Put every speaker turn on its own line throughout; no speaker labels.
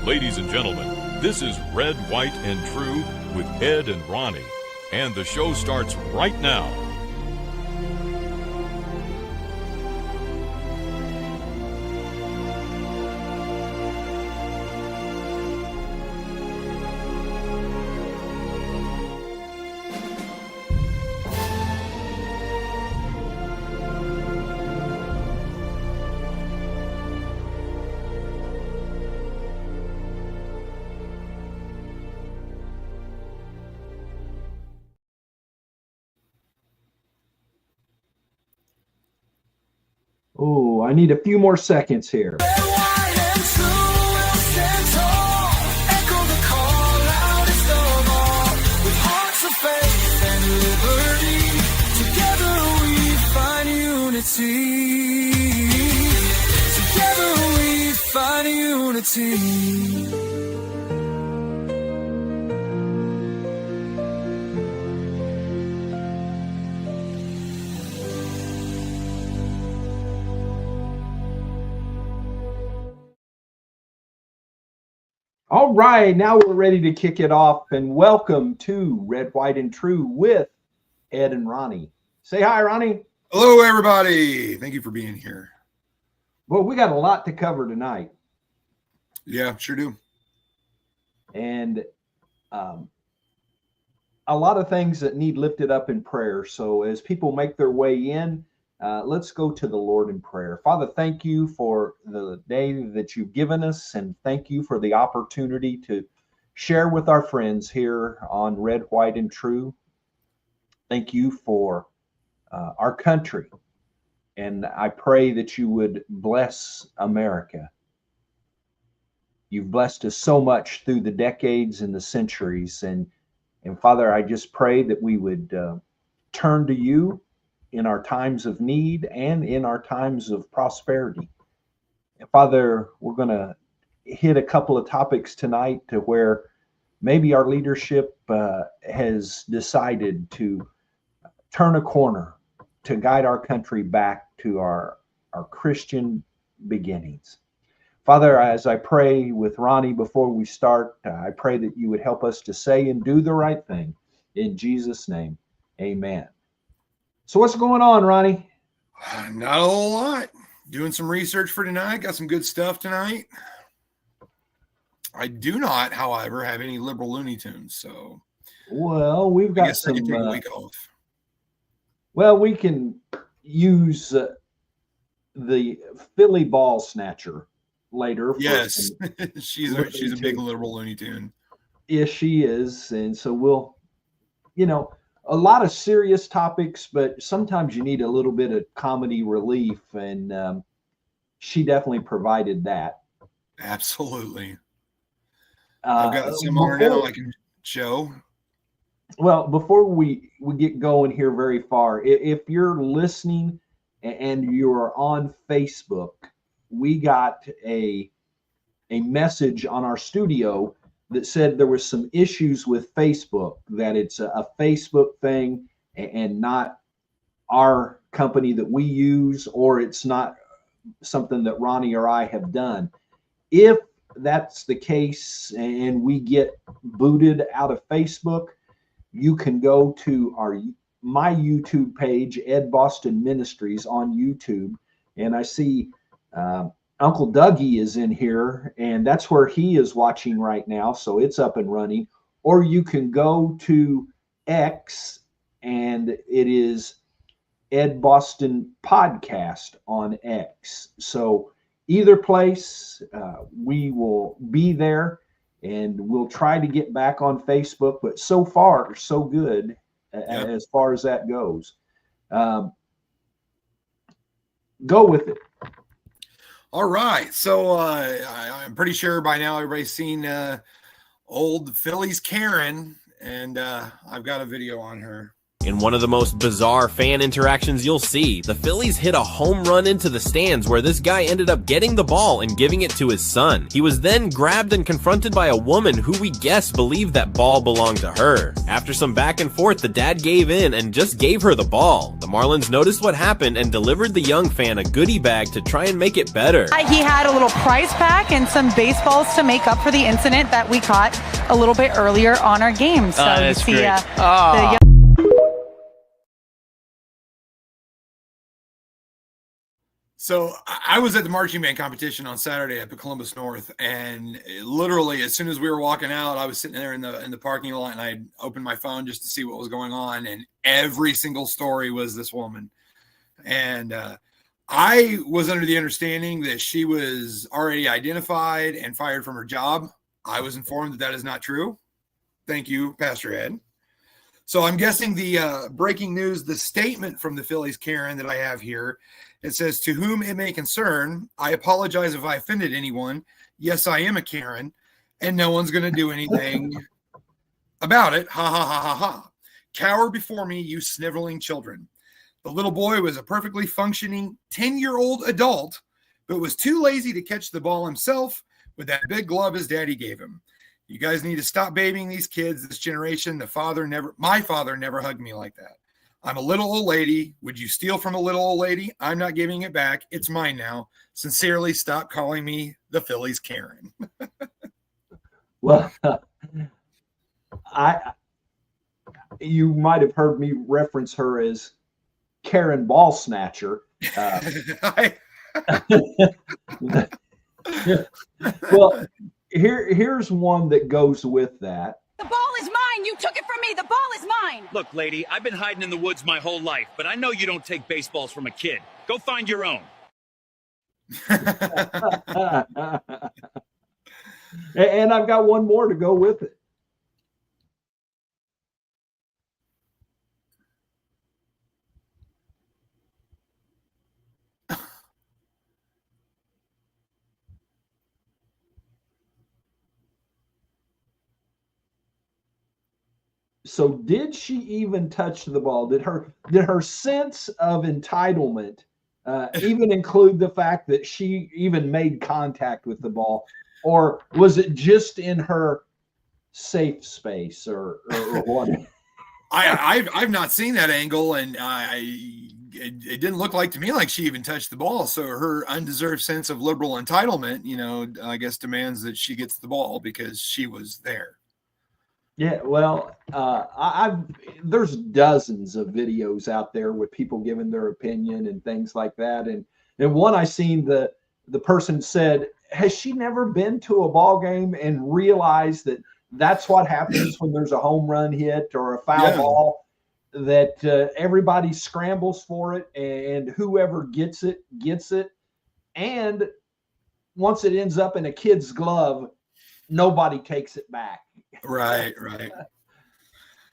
Ladies and gentlemen, this is Red, White, and True with Ed and Ronnie, and the show starts right now.
Oh, I need a few more seconds here.
Together we find unity.
All right, now we're ready to kick it off, and welcome to Red, White, and True with Ed and Ronnie. Say hi, Ronnie.
Hello, everybody. Thank you for being here.
Well, we got a lot to cover tonight.
Yeah, sure do.
And a lot of things that need lifted up in prayer. So as people make their way in, let's go to the Lord in prayer. Father, thank you for the day that you've given us, and thank you for the opportunity to share with our friends here on Red, White, and True. Thank you for our country, and I pray that you would bless America. You've blessed us so much through the decades and the centuries, and Father, I just pray that we would turn to you in our times of need and in our times of prosperity. And Father, we're going to hit a couple of topics tonight to where maybe our leadership has decided to turn a corner to guide our country back to our Christian beginnings. Father, as I pray with Ronnie before we start, I pray that you would help us to say and do the right thing. In Jesus' name, amen. So what's going on, Ronnie?
Not a whole lot. Doing some research for tonight. Got some good stuff tonight. I do not, however, have any liberal Looney Tunes. So,
well, we've got some.
I can take a week off.
Well, we can use the Philly ball snatcher later.
Yes, she's a big liberal Looney Tune.
Yes, she is, and so we'll, a lot of serious topics, but sometimes you need a little bit of comedy relief, and she definitely provided that.
Absolutely. I've got some on now I can show.
Well, before we get going here very far, if you're listening and you're on Facebook, we got a message on our studio that said there was some issues with Facebook, that it's a Facebook thing and not our company that we use, or it's not something that Ronnie or I have done. If that's the case and we get booted out of Facebook, you can go to my YouTube page, Ed Boston Ministries on YouTube, and I see Uncle Dougie is in here, and that's where he is watching right now, so it's up and running. Or you can go to X, and it is Ed Boston Podcast on X. So either place, we will be there, and we'll try to get back on Facebook, but so far, so good as far as that goes. Go with it.
All right. So I'm pretty sure by now everybody's seen old Philly's Karen, and I've got a video on her.
In one of the most bizarre fan interactions you'll see, the Phillies hit a home run into the stands where this guy ended up getting the ball and giving it to his son. He was then grabbed and confronted by a woman who we guess believed that ball belonged to her. After some back and forth, the dad gave in and just gave her the ball. The Marlins noticed what happened and delivered the young fan a goodie bag to try and make it better.
He had a little prize pack and some baseballs to make up for the incident that we caught a little bit earlier on our game. So
that's
you see,
great.
So I was at the marching band competition on Saturday up at Columbus North, and literally as soon as we were walking out, I was sitting there in the parking lot, and I opened my phone just to see what was going on, and every single story was this woman. And I was under the understanding that she was already identified and fired from her job. I was informed that that is not true. Thank you, Pastor Ed. So I'm guessing the breaking news, the statement from the Phillies Karen that I have here, it says, "To whom it may concern, I apologize if I offended anyone. Yes, I am a Karen, and no one's going to do anything about it. Ha, ha, ha, ha, ha. Cower before me, you sniveling children." The little boy was a perfectly functioning 10-year-old adult, but was too lazy to catch the ball himself with that big glove his daddy gave him. You guys need to stop babying these kids, this generation. My father never hugged me like that. I'm a little old lady. Would you steal from a little old lady? I'm not giving it back. It's mine now. Sincerely, stop calling me the Phillies Karen.
Well, you might have heard me reference her as Karen Ball Snatcher. Well, here's one that goes with that.
The ball is mine. You took it from me. The ball is mine.
Look, lady, I've been hiding in the woods my whole life, but I know you don't take baseballs from a kid. Go find your own.
And I've got one more to go with it. So did she even touch the ball? Did her sense of entitlement even include the fact that she even made contact with the ball? Or was it just in her safe space or what?
I've not seen that angle, and it didn't look like to me like she even touched the ball. So her undeserved sense of liberal entitlement, I guess demands that she gets the ball because she was there.
Yeah, well, there's dozens of videos out there with people giving their opinion and things like that. And one I seen, the person said, has she never been to a ball game and realized that that's what happens when there's a home run hit or a foul ball, that everybody scrambles for it and whoever gets it. And once it ends up in a kid's glove, nobody takes it back.
Right.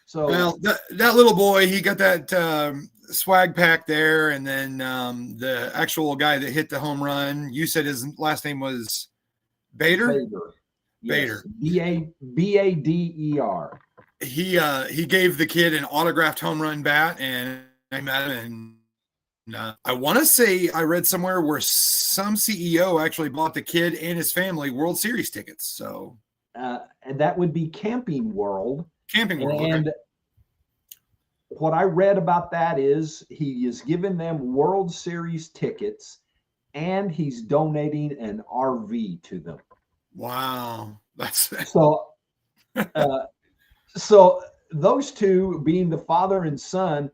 So,
well, that little boy, he got that swag pack there, and then the actual guy that hit the home run, you said his last name was Bader?
Bader. Yes. Bader.
He gave the kid an autographed home run bat, and I met him, and I want to say I read somewhere where some CEO actually bought the kid and his family World Series tickets. So
and that would be Camping World.
And
okay. What I read about that is he is giving them World Series tickets, and he's donating an RV to them.
Wow, that's
so. So those two, being the father and son,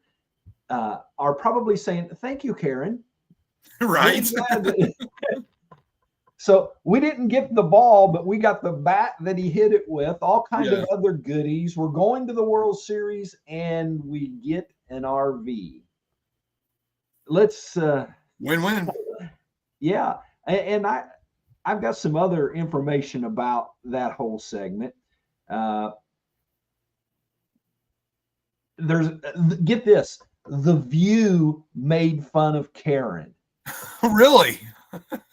are probably saying, "Thank you, Karen."
Right.
So we didn't get the ball, but we got the bat that he hit it with, all kinds of other goodies. We're going to the World Series, and we get an RV. Let's
win-win.
Yeah, and I've got some other information about that whole segment. Get this, The View made fun of Karen.
Really?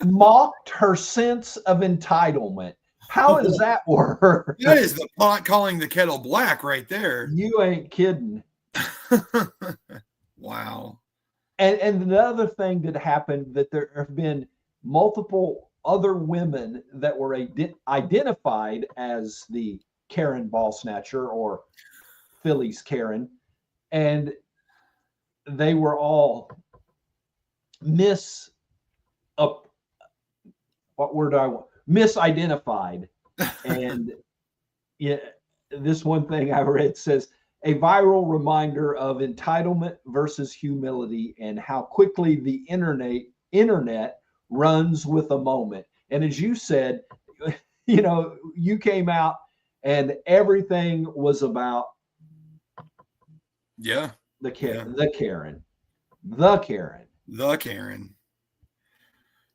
Mocked her sense of entitlement. How does that work?
That is the pot calling the kettle black right there.
You ain't kidding.
Wow.
And the other thing that happened, that there have been multiple other women that were identified as the Karen ball snatcher or Philly's Karen, and they were all what word do I want? Misidentified. And yeah, this one thing I read says a viral reminder of entitlement versus humility and how quickly the internet runs with a moment. And as you said, you came out and everything was about
Yeah.
the Karen,
Yeah.
the Karen.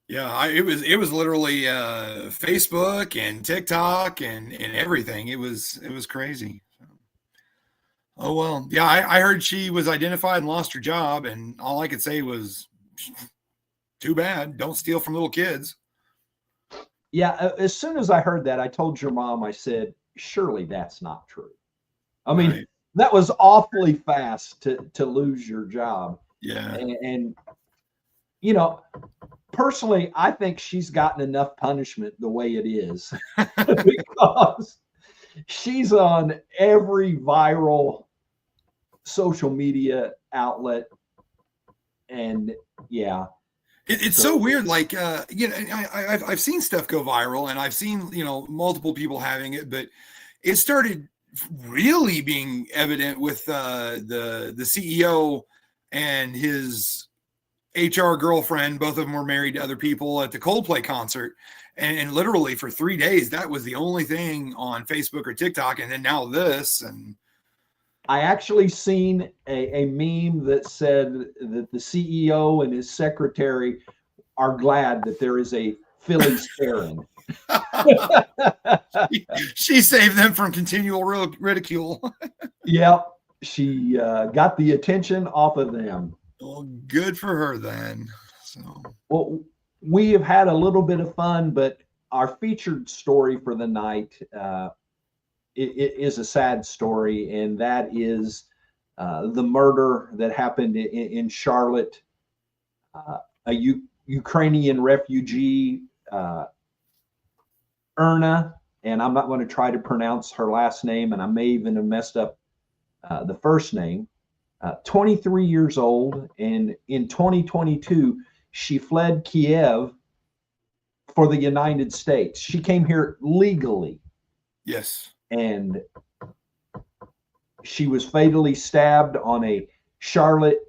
Yeah, it was literally Facebook and TikTok and everything. It was crazy. Oh well, yeah. I heard she was identified and lost her job, and all I could say was, too bad. Don't steal from little kids.
Yeah, as soon as I heard that, I told your mom. I said, "Surely that's not true." I mean,
Right.
that was awfully fast to lose your job.
Yeah.
And personally, I think she's gotten enough punishment the way it is because she's on every viral social media outlet. And yeah,
It's so weird. Like, I've seen stuff go viral, and I've seen multiple people having it, but it started really being evident with the CEO and his HR girlfriend. Both of them were married to other people at the Coldplay concert, and literally for 3 days that was the only thing on Facebook or TikTok, and then now this. And
I actually seen a meme that said that the CEO and his secretary are glad that there is a Phillies Karen.
she saved them from continual ridicule.
Yep, she got the attention off of them.
Well, good for her then. So,
well, we have had a little bit of fun, but our featured story for the night it is a sad story, and that is the murder that happened in Charlotte. A Ukrainian refugee, Erna, and I'm not going to try to pronounce her last name, and I may even have messed up the first name. 23 years old, and in 2022, she fled Kiev for the United States. She came here legally.
Yes.
And she was fatally stabbed on a Charlotte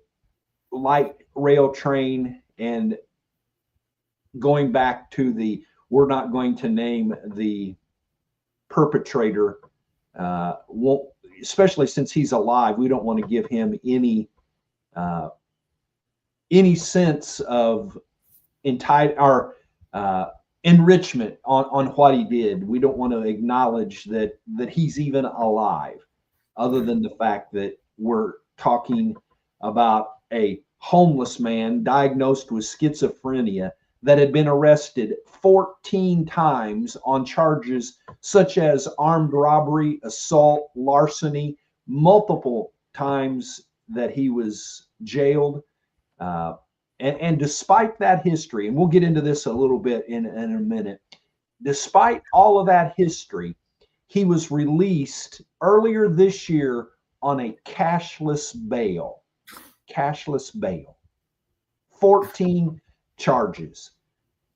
light rail train. And going back to we're not going to name the perpetrator, especially since he's alive, we don't want to give him any sense of enrichment on what he did. We don't want to acknowledge that he's even alive, other than the fact that we're talking about a homeless man diagnosed with schizophrenia that had been arrested 14 times on charges such as armed robbery, assault, larceny, multiple times that he was jailed. And despite that history, and we'll get into this a little bit in a minute, despite all of that history, he was released earlier this year on a cashless bail. 14 charges.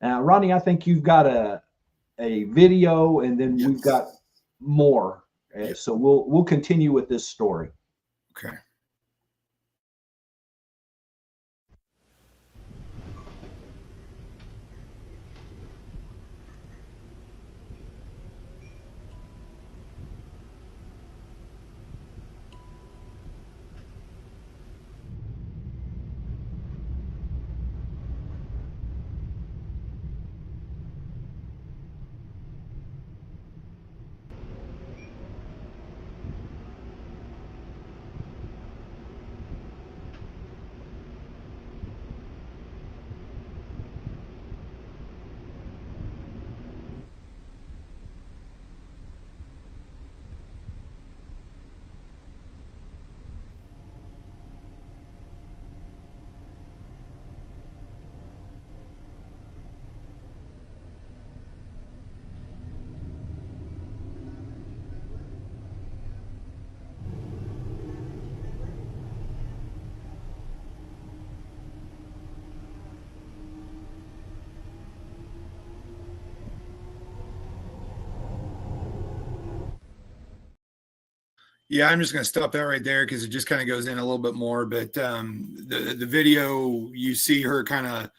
Now, Ronnie, I think you've got a video, and then we've got more. So we'll continue with this story.
Okay. Yeah, I'm just going to stop that right there because it just kind of goes in a little bit more. But the video, you see her kind of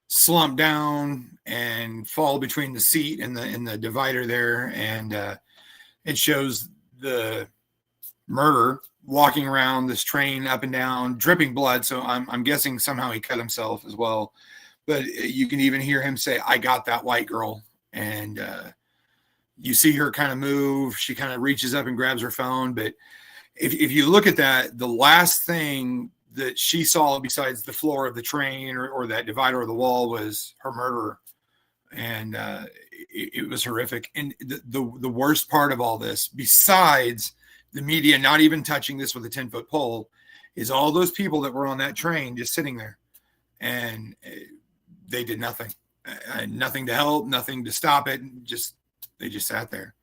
slump down and fall between the seat and the divider there, and it shows the murderer walking around this train up and down, dripping blood. So I'm guessing somehow he cut himself as well. But you can even hear him say, "I got that white girl," and you see her kind of move. She kind of reaches up and grabs her phone. But if you look at that, the last thing that she saw besides the floor of the train or that divider of the wall was her murderer. And it was horrific. And the worst part of all this, besides the media not even touching this with a 10-foot pole, is all those people that were on that train just sitting there. And they did nothing. Nothing to help, nothing to stop it. They just sat there.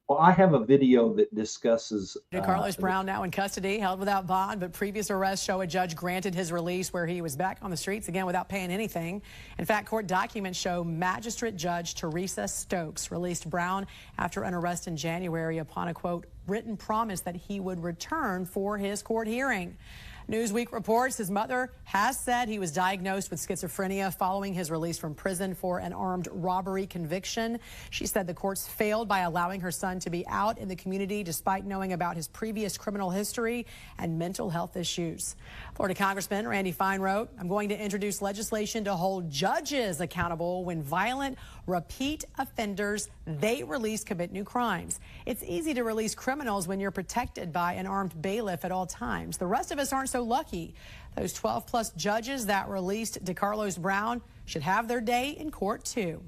Well, I have a video that discusses
Carlos Brown now in custody, held without bond, but previous arrests show a judge granted his release where he was back on the streets again without paying anything. In fact, court documents show Magistrate Judge Teresa Stokes released Brown after an arrest in January upon a, quote, written promise that he would return for his court hearing. Newsweek reports his mother has said he was diagnosed with schizophrenia following his release from prison for an armed robbery conviction. She said the courts failed by allowing her son to be out in the community despite knowing about his previous criminal history and mental health issues. Florida Congressman Randy Fine wrote, "I'm going to introduce legislation to hold judges accountable when violent repeat offenders they release commit new crimes. It's easy to release criminals when you're protected by an armed bailiff at all times. The rest of us aren't so lucky. Those 12-plus judges that released DeCarlos Brown should have their day in court, too."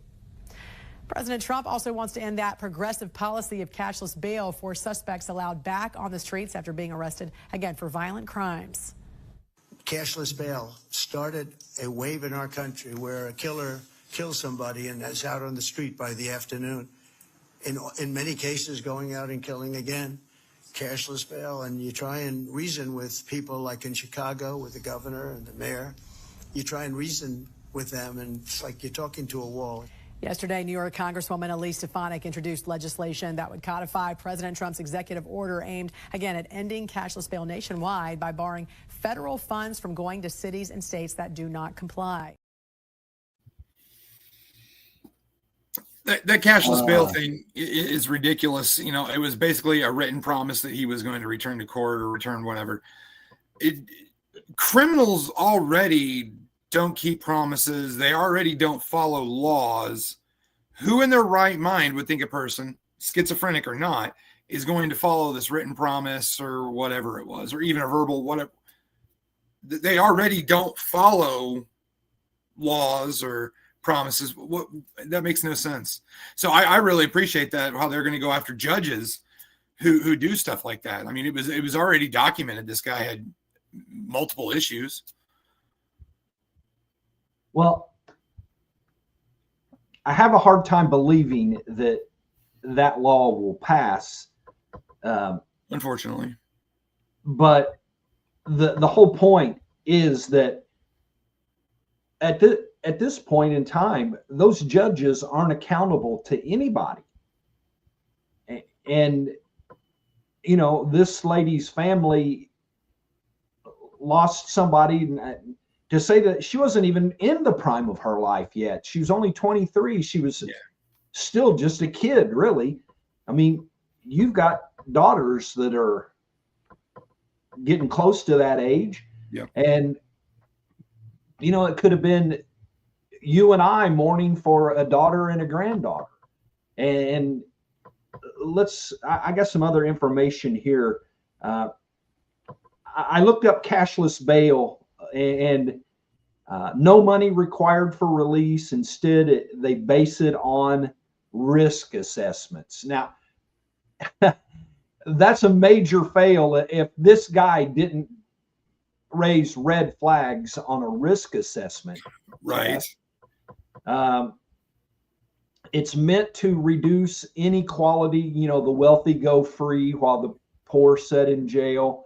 President Trump also wants to end that progressive policy of cashless bail for suspects allowed back on the streets after being arrested, again, for violent crimes.
Cashless bail started a wave in our country where a killer kills somebody and is out on the street by the afternoon. In many cases, going out and killing again. Cashless bail, and you try and reason with people like in Chicago with the governor and the mayor. You try and reason with them, and it's like you're talking to a wall.
Yesterday, New York Congresswoman Elise Stefanik introduced legislation that would codify President Trump's executive order aimed, again, at ending cashless bail nationwide by barring federal funds from going to cities and states that do not comply.
That cashless bail thing is ridiculous. You know, it was basically a written promise that he was going to return to court or return whatever. Criminals already don't keep promises. They already don't follow laws. Who in their right mind would think a person, schizophrenic or not, is going to follow this written promise or whatever it was, or even a verbal whatever? They already don't follow laws or promises. That makes no sense. So I really appreciate that, how they're going to go after judges who do stuff like that. I mean, it was already documented. This guy had multiple issues.
Well, I have a hard time believing that law will pass.
Unfortunately.
But the whole point is that at this point in time, those judges aren't accountable to anybody. And, you know, this lady's family lost somebody. To say that she wasn't even in the prime of her life yet. She was only 23. She was still just a kid, really. I mean, you've got daughters that are getting close to that age.
Yeah.
And, you know, it could have been you and I mourning for a daughter and a granddaughter. And I got some other information here. I looked up cashless bail, and no money required for release. Instead, they base it on risk assessments. Now, that's a major fail if this guy didn't raise red flags on a risk assessment.
Right.
It's meant to reduce inequality. You know, the wealthy go free while the poor sit in jail.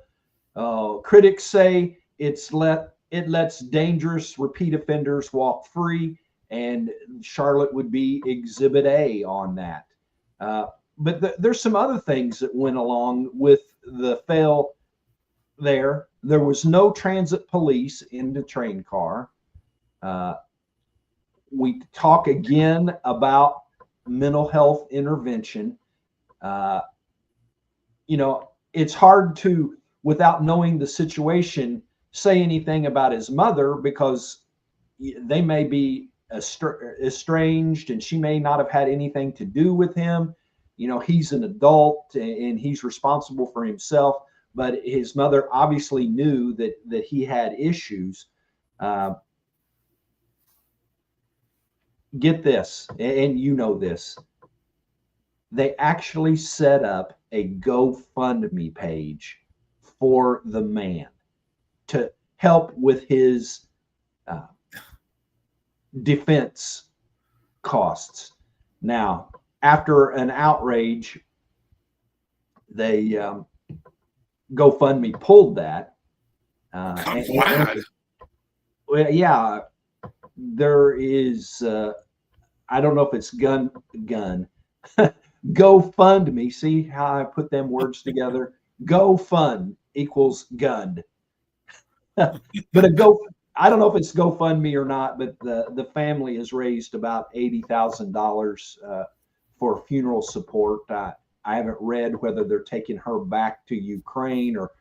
Critics say it lets dangerous repeat offenders walk free, and Charlotte would be Exhibit A on that. but there's some other things that went along with the fail there. There was no transit police in the train car. We talk again about mental health intervention. It's hard to, without knowing the situation, say anything about his mother, because they may be estranged and she may not have had anything to do with him. He's an adult and he's responsible for himself, but his mother obviously knew that he had issues. Get this, and this. They actually set up a GoFundMe page for the man to help with his defense costs. Now, after an outrage, they GoFundMe pulled that. Well, yeah, there is. I don't know if it's gun. GoFundMe. See how I put them words together? GoFund equals gun. But I don't know if it's GoFundMe or not, but the family has raised about $80,000 for funeral support. I haven't read whether they're taking her back to Ukraine or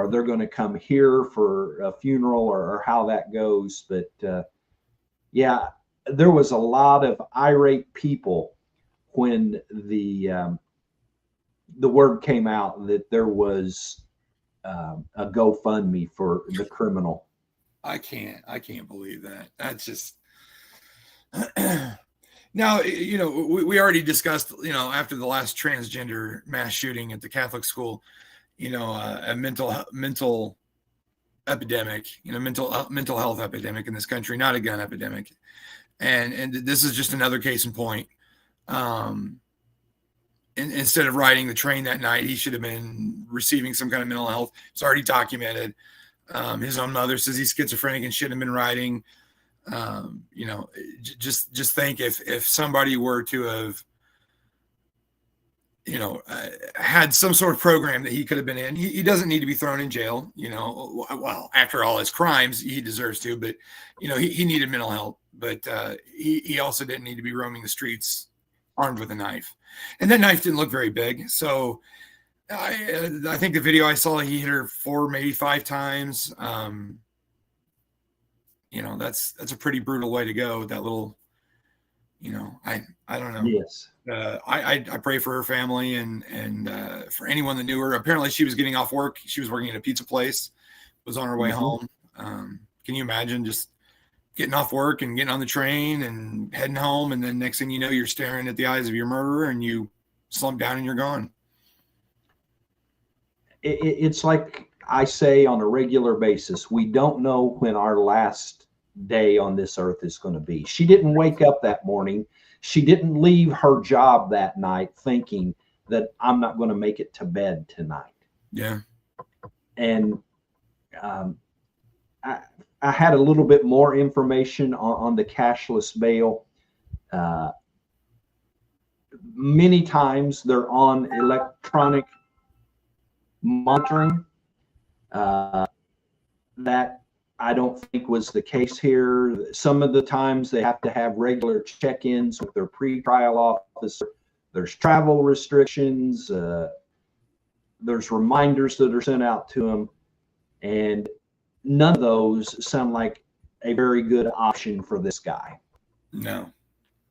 they're going to come here for a funeral or how that goes. But yeah, there was a lot of irate people when the word came out that there was a GoFundMe for the criminal.
I can't believe that. That's just now, we already discussed, after the last transgender mass shooting at the Catholic school, a mental epidemic, mental health epidemic in this country, not a gun epidemic. And this is just another case in point. Instead of riding the train that night, he should have been receiving some kind of mental health. It's already documented. His own mother says he's schizophrenic and shouldn't have been riding. Just think if somebody were to have, had some sort of program that he could have been in, he doesn't need to be thrown in jail. Well, after all his crimes, he deserves to, but he needed mental help, but he also didn't need to be roaming the streets armed with a knife. And that knife didn't look very big. So I think the video I saw, he hit her 4, maybe 5 times. That's a pretty brutal way to go. That little, I don't know.
Yes.
I pray for her family and for anyone that knew her. Apparently she was getting off work. She was working at a pizza place, was on her way home. Can you imagine just getting off work and getting on the train and heading home, and then next thing you know, you're staring at the eyes of your murderer and you slump down and you're gone?
It's like I say on a regular basis, we don't know when our last day on this earth is going to be. She didn't wake up that morning. She didn't leave her job that night thinking that I'm not going to make it to bed tonight.
Yeah.
And I had a little bit more information on the cashless bail. Many times they're on electronic monitoring. That I don't think was the case here. Some of the times they have to have regular check-ins with their pre-trial officer. There's travel restrictions. There's reminders that are sent out to them. And none of those sound like a very good option for this guy.
No.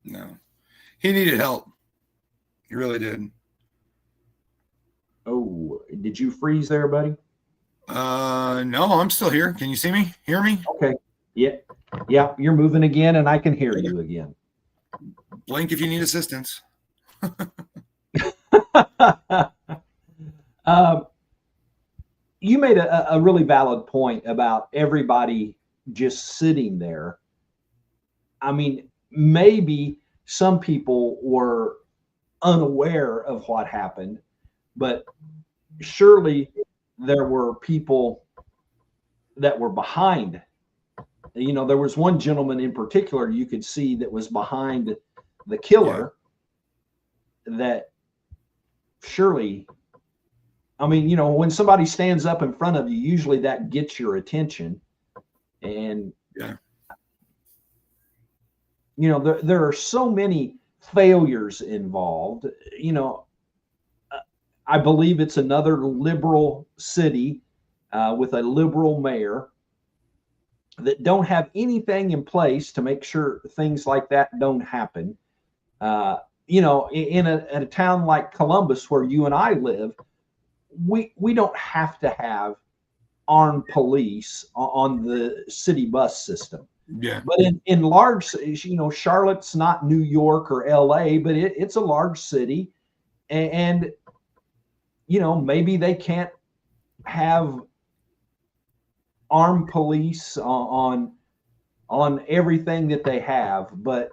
He needed help. He really did.
Oh, did you freeze there, buddy?
No, I'm still here. Can you see me? Hear me?
Okay. Yeah, you're moving again, and I can hear you again.
Blink if you need assistance.
You made a really valid point about everybody just sitting there. I mean, maybe some people were unaware of what happened, but surely there were people that were behind. There was one gentleman in particular you could see that was behind the killer, that surely, I mean, when somebody stands up in front of you, usually that gets your attention. And,
Yeah.
There are so many failures involved. I believe it's another liberal city with a liberal mayor that don't have anything in place to make sure things like that don't happen. In a town like Columbus, where you and I live, we don't have to have armed police on the city bus system.
Yeah.
But in large, Charlotte's not New York or LA, but it's a large city, and maybe they can't have armed police on everything that they have, but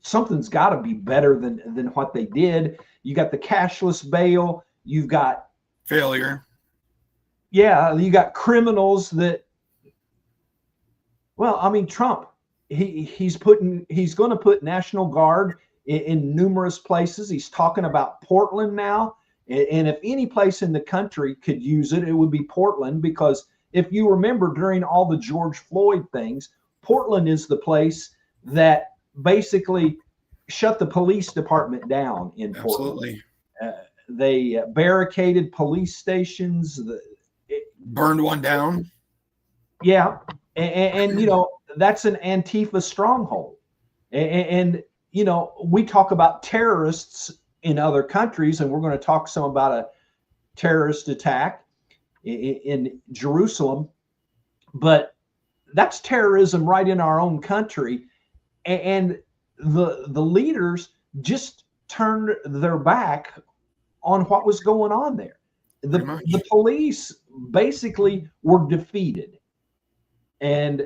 something's got to be better than what they did. You got the cashless bail. You've got
failure.
Yeah, you got criminals that. Well, I mean, Trump, he's going to put National Guard in numerous places. He's talking about Portland now. And if any place in the country could use it, it would be Portland, because if you remember during all the George Floyd things, Portland is the place that basically shut the police department down in Portland.
Absolutely.
They barricaded police stations.
Burned one down.
Yeah. And that's an Antifa stronghold. And we talk about terrorists in other countries, and we're going to talk some about a terrorist attack in Jerusalem, but that's terrorism right in our own country. And the leaders just turned their back on what was going on there. The police basically were defeated. And,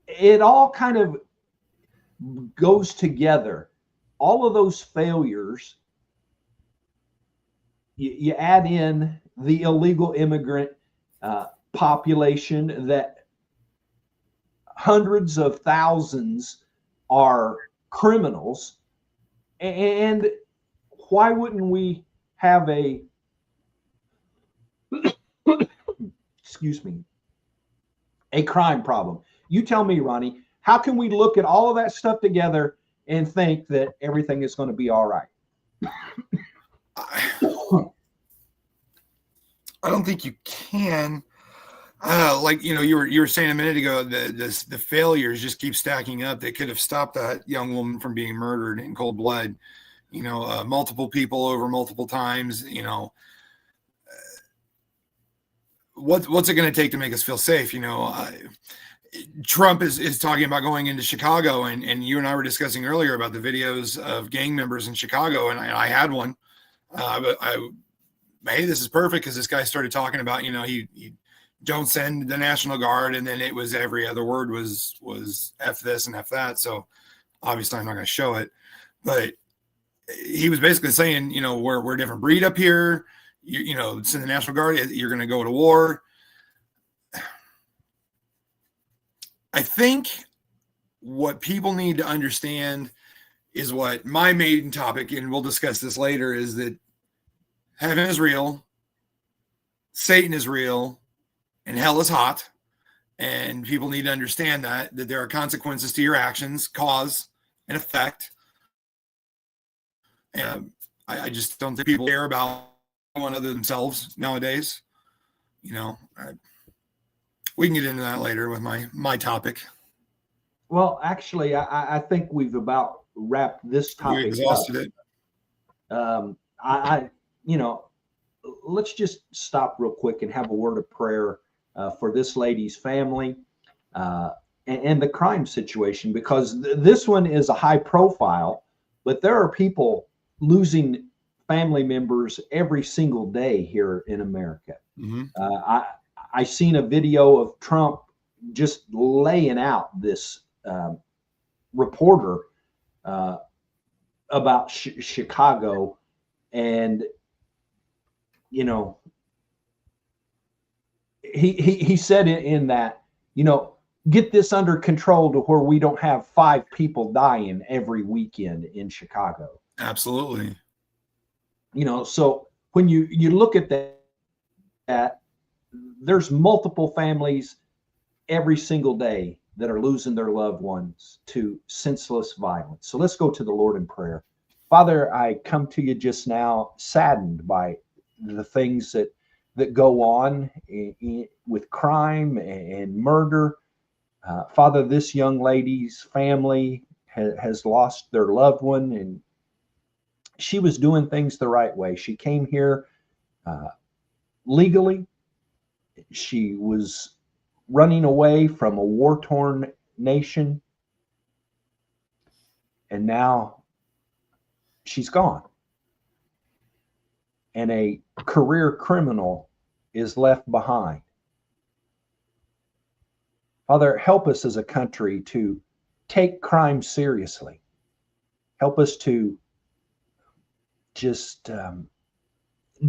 it all kind of goes together. All of those failures, you add in the illegal immigrant population, that hundreds of thousands are criminals. And why wouldn't we have excuse me, a crime problem? You tell me, Ronnie, how can we look at all of that stuff together and think that everything is going to be all right?
I don't think you can. You were saying a minute ago, the failures just keep stacking up. They could have stopped that young woman from being murdered in cold blood. Multiple people over multiple times. What's it going to take to make us feel safe? Trump is talking about going into Chicago, and you and I were discussing earlier about the videos of gang members in Chicago, and I had one. But hey, this is perfect, because this guy started talking about, he don't send the National Guard, and then it was every other word was F this and F that. So obviously I'm not going to show it, but he was basically saying, we're a different breed up here. Send the National Guard, you're going to go to war. I think what people need to understand is what my main topic, and we'll discuss this later, is that heaven is real, Satan is real, and hell is hot. And people need to understand that there are consequences to your actions, cause and effect. And I just don't think people care about one other themselves nowadays. We can get into that later with my topic.
Well, actually, I think we've about wrapped this topic.
We exhausted
it. Let's just stop real quick and have a word of prayer for this lady's family and the crime situation, because this one is a high profile, but there are people losing family members every single day here in America.
Mm-hmm.
I seen a video of Trump just laying out this reporter about Chicago, and he said in that, get this under control to where we don't have 5 people dying every weekend in Chicago.
Absolutely.
So when you look at that, there's multiple families every single day that are losing their loved ones to senseless violence. So let's go to the Lord in prayer. Father, I come to you just now saddened by the things that go on with crime and murder. Father, this young lady's family has lost their loved one, and she was doing things the right way. She came here legally. She was running away from a war-torn nation, and now she's gone. And a career criminal is left behind. Father, help us as a country to take crime seriously. Help us to just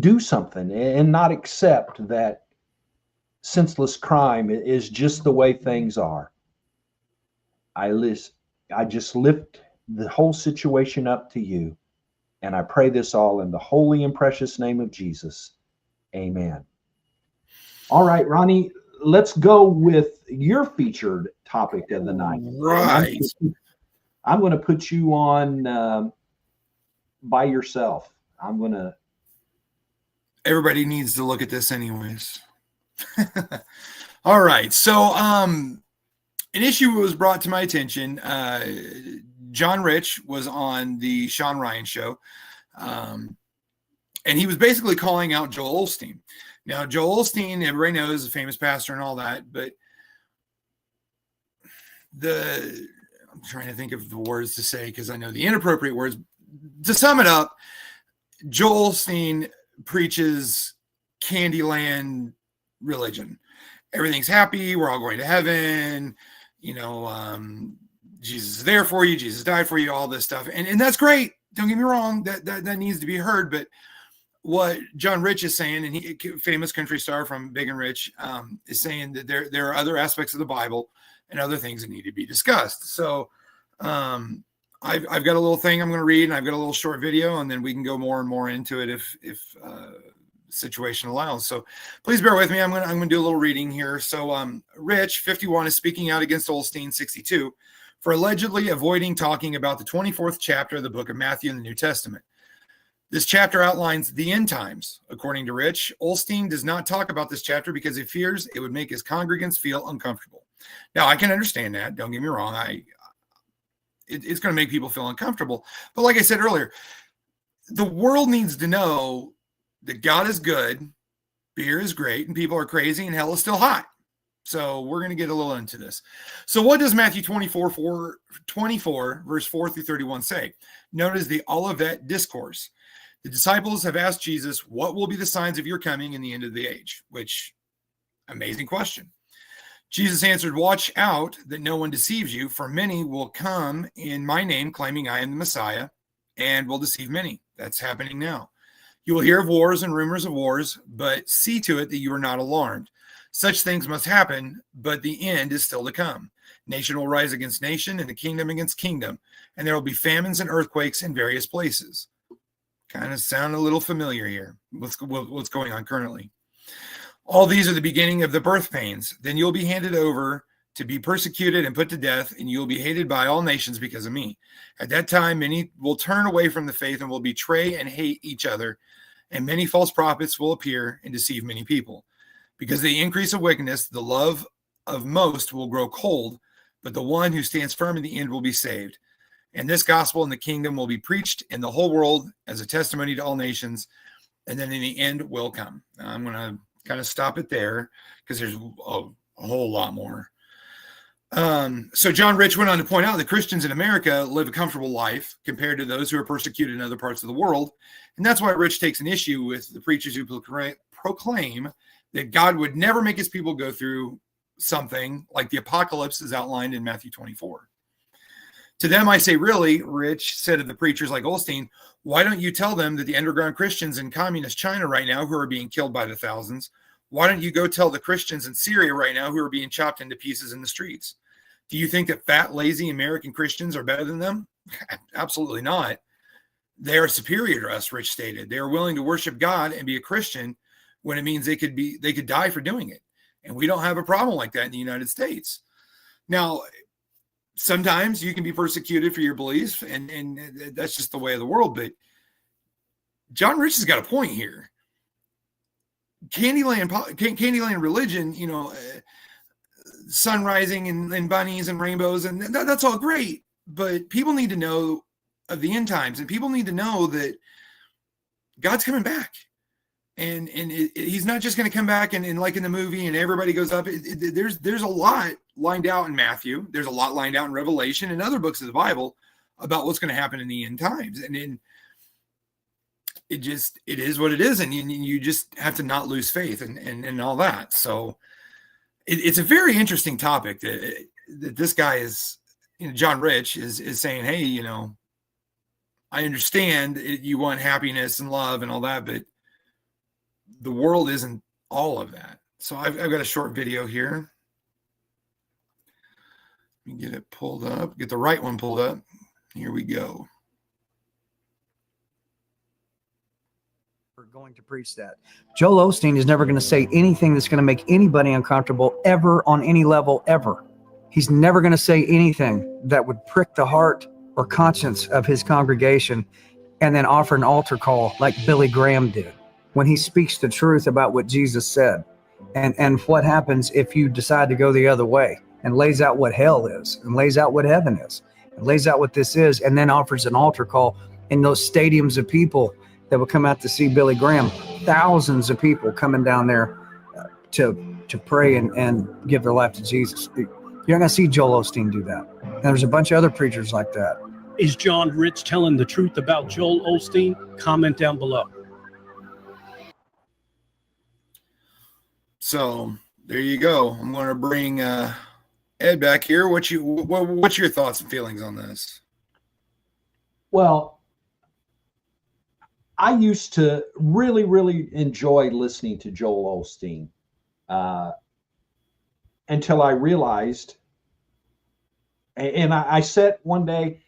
do something and not accept that senseless crime is just the way things are. I just lift the whole situation up to you, and I pray this all in the holy and precious name of Jesus. Amen. All right, Ronnie, let's go with your featured topic of the night.
Right.
I'm going to put you on by yourself.
Everybody needs to look at this anyways. All right. So an issue was brought to my attention. John Rich was on the Sean Ryan show. And he was basically calling out Joel Osteen. Now, Joel Osteen, everybody knows, is a famous pastor and all that, but I'm trying to think of the words to say because I know the inappropriate words. To sum it up, Joel Osteen preaches Candyland religion. Everything's happy. We're all going to heaven. Jesus is there for you. Jesus died for you, all this stuff. And that's great. Don't get me wrong. That needs to be heard. But what John Rich is saying, and he, famous country star from Big and Rich, is saying that there are other aspects of the Bible and other things that need to be discussed. So I've got a little thing I'm going to read, and I've got a little short video, and then we can go more and more into it if situation allows. So please bear with me. I'm going to do a little reading here. So Rich, 51, is speaking out against Osteen, 62, for allegedly avoiding talking about the 24th chapter of the book of Matthew in the New Testament. This chapter outlines the end times. According to Rich, Osteen does not talk about this chapter because he fears it would make his congregants feel uncomfortable. Now, I can understand that. Don't get me wrong. It's going to make people feel uncomfortable. But like I said earlier, the world needs to know that God is good, beer is great, and people are crazy, and hell is still hot. So we're going to get a little into this. So what does Matthew 24, verse 4 through 31 say? Known as the Olivet Discourse. The disciples have asked Jesus, what will be the signs of your coming in the end of the age? Which, amazing question. Jesus answered, watch out that no one deceives you, for many will come in my name, claiming I am the Messiah, and will deceive many. That's happening now. You will hear of wars and rumors of wars, but see to it that you are not alarmed. Such things must happen, but the end is still to come. Nation will rise against nation, and the kingdom against kingdom, and there will be famines and earthquakes in various places. Kind of sound a little familiar here. What's going on currently? All these are the beginning of the birth pains. Then you'll be handed over to be persecuted and put to death, and you'll be hated by all nations because of me. At that time, many will turn away from the faith and will betray and hate each other, and many false prophets will appear and deceive many people. Because of the increase of wickedness, the love of most will grow cold, but the one who stands firm in the end will be saved. And this gospel in the kingdom will be preached in the whole world as a testimony to all nations, and then in the end will come. Now, I'm going to kind of stop it there because there's a whole lot more. So John Rich went on to point out that Christians in America live a comfortable life compared to those who are persecuted in other parts of the world. And that's why Rich takes an issue with the preachers who proclaim that God would never make his people go through something like the apocalypse is outlined in Matthew 24. To them, I say, really, Rich said of the preachers like Osteen, why don't you tell them that the underground Christians in communist China right now who are being killed by the thousands Why don't you go tell the Christians in Syria right now who are being chopped into pieces in the streets? Do you think that fat, lazy American Christians are better than them? Absolutely not. They are superior to us, Rich stated. They are willing to worship God and be a Christian when it means they could die for doing it. And we don't have a problem like that in the United States. Now, sometimes you can be persecuted for your beliefs, and that's just the way of the world. But John Rich has got a point here. Candyland religion, sun rising and bunnies and rainbows, and that's all great. But people need to know of the end times, and people need to know that God's coming back. And he's not just going to come back and like in the movie and everybody goes up. There's a lot lined out in Matthew. There's a lot lined out in Revelation and other books of the Bible about what's going to happen in the end times. And then it is what it is. And you just have to not lose faith and all that. So it's a very interesting topic that this guy is, John Rich is saying, hey, I understand you want happiness and love and all that, but the world isn't all of that. So I've got a short video here. Let me get it pulled up, get the right one pulled up. Here we go.
We're going to preach that. Joel Osteen is never going to say anything that's going to make anybody uncomfortable ever on any level ever. He's never going to say anything that would prick the heart or conscience of his congregation and then offer an altar call like Billy Graham did when he speaks the truth about what Jesus said and what happens if you decide to go the other way, and lays out what hell is and lays out what heaven is and lays out what this is, and then offers an altar call in those stadiums of people that will come out to see Billy Graham. Thousands of people coming down there to pray and give their life to Jesus. You're not going to see Joel Osteen do that. And there's a bunch of other preachers like that.
Is John Rich telling the truth about Joel Osteen? Comment down below.
So there you go. I'm going to bring Ed back here. What's your thoughts and feelings on this?
Well, I used to really, really enjoy listening to Joel Osteen until I realized, and I sat one day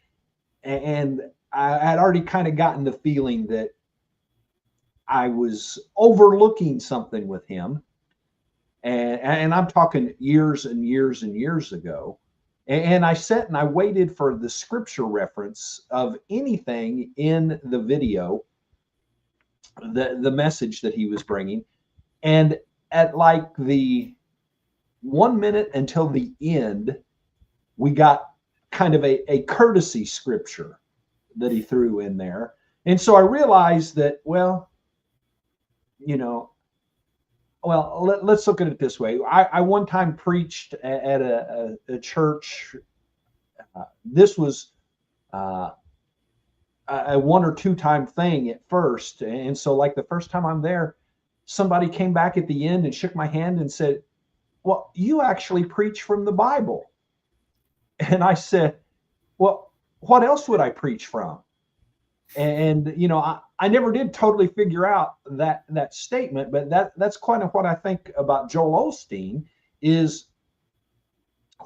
and I had already kind of gotten the feeling that I was overlooking something with him. And I'm talking years and years and years ago. And I sat and I waited for the scripture reference of anything in the video, the message that he was bringing. And at like the 1 minute until the end, we got kind of a courtesy scripture that he threw in there. And so I realized that, let's look at it this way. I one time preached at a church. This was a 1 or 2 time thing at first. And so like the first time I'm there, somebody came back at the end and shook my hand and said, well, you actually preach from the Bible. And I said, well, what else would I preach from? And, I never did totally figure out that statement, but that's kind of what I think about Joel Osteen is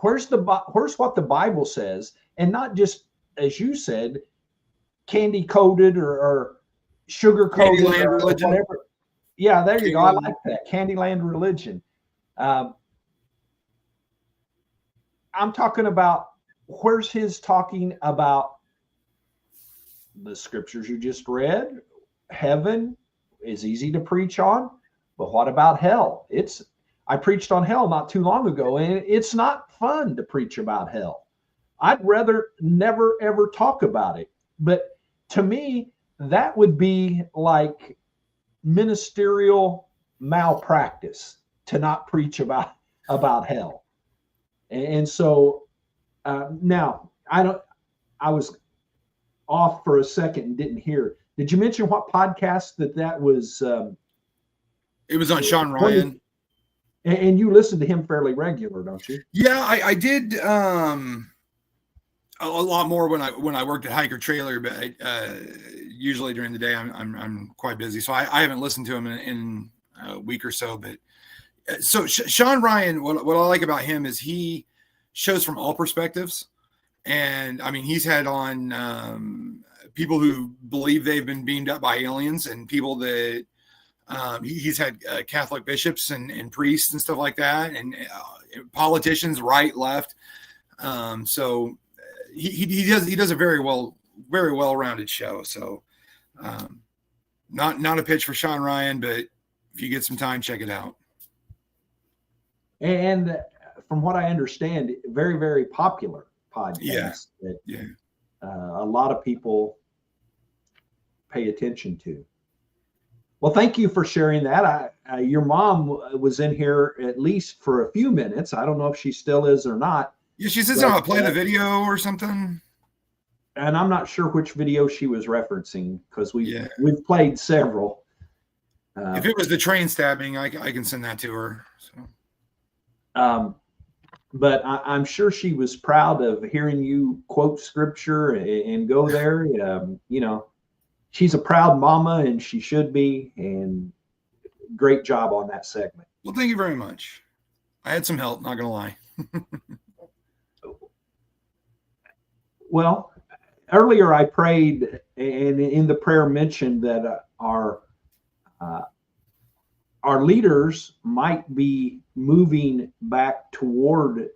where's what the Bible says, and not just, as you said, candy coated or sugar coated or whatever. Yeah, there you go. I like that. Candyland religion. I'm talking about where's his talking about the scriptures you just read. Heaven is easy to preach on, but what about hell? I preached on hell not too long ago, and it's not fun to preach about hell. I'd rather never ever talk about it. But to me, that would be like ministerial malpractice to not preach about hell. And so now I was off for a second and didn't hear. Did you mention what podcast that was?
It was on Sean Ryan.
And you listen to him fairly regular, don't you?
Yeah, I did a lot more when I worked at Hiker Trailer, but usually during the day I'm quite busy, so I haven't listened to him in a week or so. But So Sean Ryan, what I like about him is he shows from all perspectives. And I mean, he's had on people who believe they've been beamed up by aliens, and people that he's had Catholic bishops and priests and stuff like that, and politicians, right, left. So he does a very well rounded show. So not a pitch for Sean Ryan, but if you get some time, check it out.
And from what I understand, very, very popular podcast that a lot of people pay attention to. Well, thank you for sharing that. Your mom was in here at least for a few minutes. I don't know if she still is or not.
Yeah, she says I'll play the video or something.
And I'm not sure which video she was referencing because we've played several.
If it was the train stabbing, I can send that to her. So.
But I'm sure she was proud of hearing you quote scripture and go there. You know, she's a proud mama, and she should be. And great job on that segment.
Well, thank you very much. I had some help, not going to lie.
Well, earlier I prayed, and in the prayer mentioned that our leaders might be moving back toward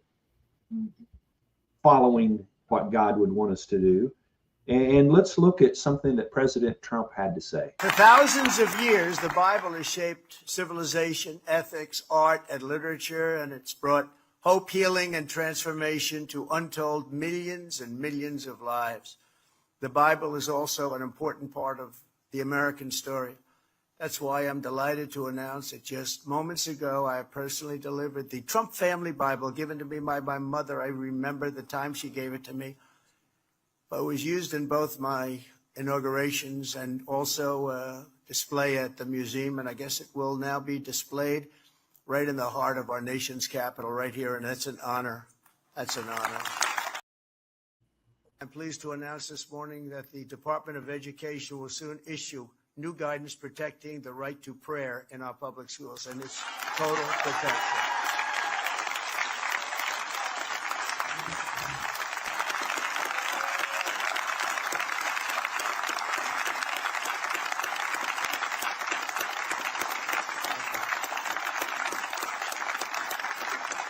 following what God would want us to do. And let's look at something that President Trump had to say.
For thousands of years, the Bible has shaped civilization, ethics, art, and literature, and it's brought hope, healing, and transformation to untold millions and millions of lives. The Bible is also an important part of the American story. That's why I'm delighted to announce that just moments ago, I personally delivered the Trump Family Bible given to me by my mother. I remember the time she gave it to me. But it was used in both my inaugurations and also display at the museum. And I guess it will now be displayed right in the heart of our nation's capital right here. And that's an honor. That's an honor. I'm pleased to announce this morning that the Department of Education will soon issue new guidance protecting the right to prayer in our public schools, and it's total protection.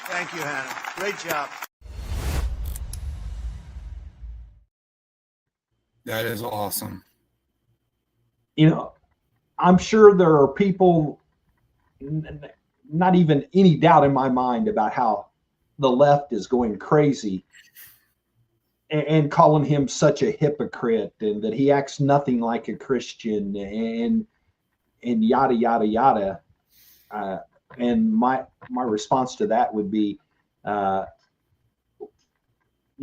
Thank you, Hannah. Great job.
That is awesome.
You know, I'm sure there are people, not even any doubt in my mind about how the left is going crazy and calling him such a hypocrite and that he acts nothing like a Christian and yada, yada, yada. And my response to that would be, you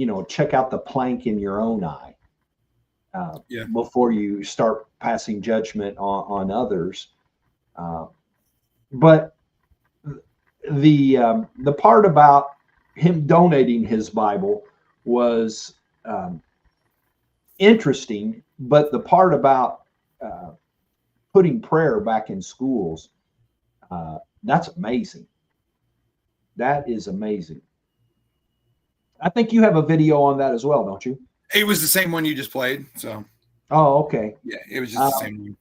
know, check out the plank in your own eye. Before you start passing judgment on others. But the part about him donating his Bible was interesting, but the part about putting prayer back in schools, that's amazing. That is amazing. I think you have a video on that as well, don't you?
It was the same one you just played. So.
Oh, okay.
Yeah, it was just the same one.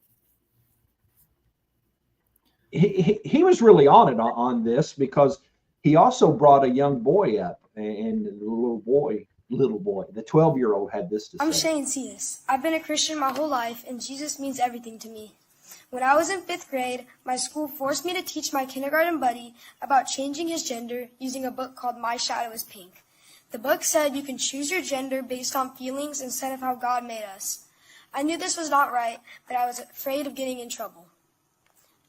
He was really on it on this because he also brought a young boy up, and the little boy, the 12-year-old had this to say.
I'm Shane Cias. I've been a Christian my whole life, and Jesus means everything to me. When I was in 5th grade, my school forced me to teach my kindergarten buddy about changing his gender using a book called My Shadow is Pink. The book said you can choose your gender based on feelings instead of how God made us. I knew this was not right, but I was afraid of getting in trouble.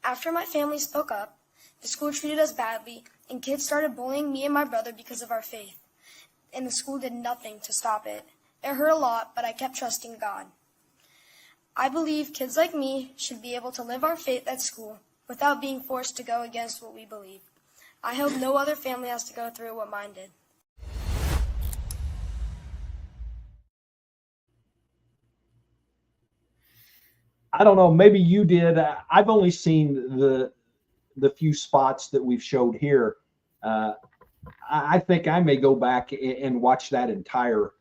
After my family spoke up, the school treated us badly, and kids started bullying me and my brother because of our faith. And the school did nothing to stop it. It hurt a lot, but I kept trusting God. I believe kids like me should be able to live our faith at school without being forced to go against what we believe. I hope no other family has to go through what mine did.
I don't know, maybe you did. I've only seen the few spots that we've showed here, I think I may go back and watch that entire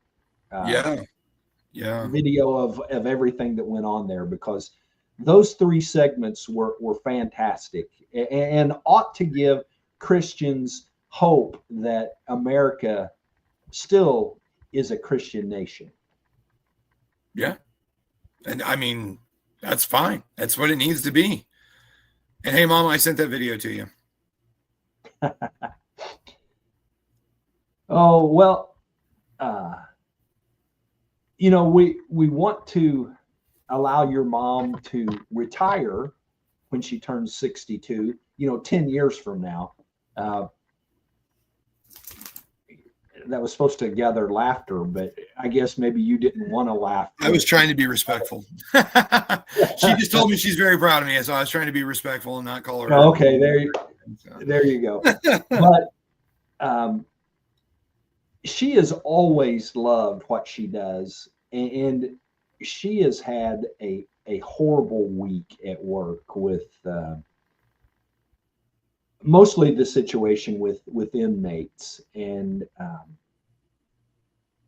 video of everything that went on there, because those 3 segments were fantastic and ought to give Christians hope that America still is a Christian nation.
Yeah. And I mean, that's fine. That's what it needs to be. And hey, Mom, I sent that video to you.
Oh, well, we want to allow your mom to retire when she turns 62, 10 years from now. That was supposed to gather laughter, but I guess maybe you didn't want to laugh.
I was trying to be respectful. She just told me she's very proud of me, so I was trying to be respectful and not call her.
Okay, there you go. But she has always loved what she does, and she has had a horrible week at work with mostly the situation with inmates, and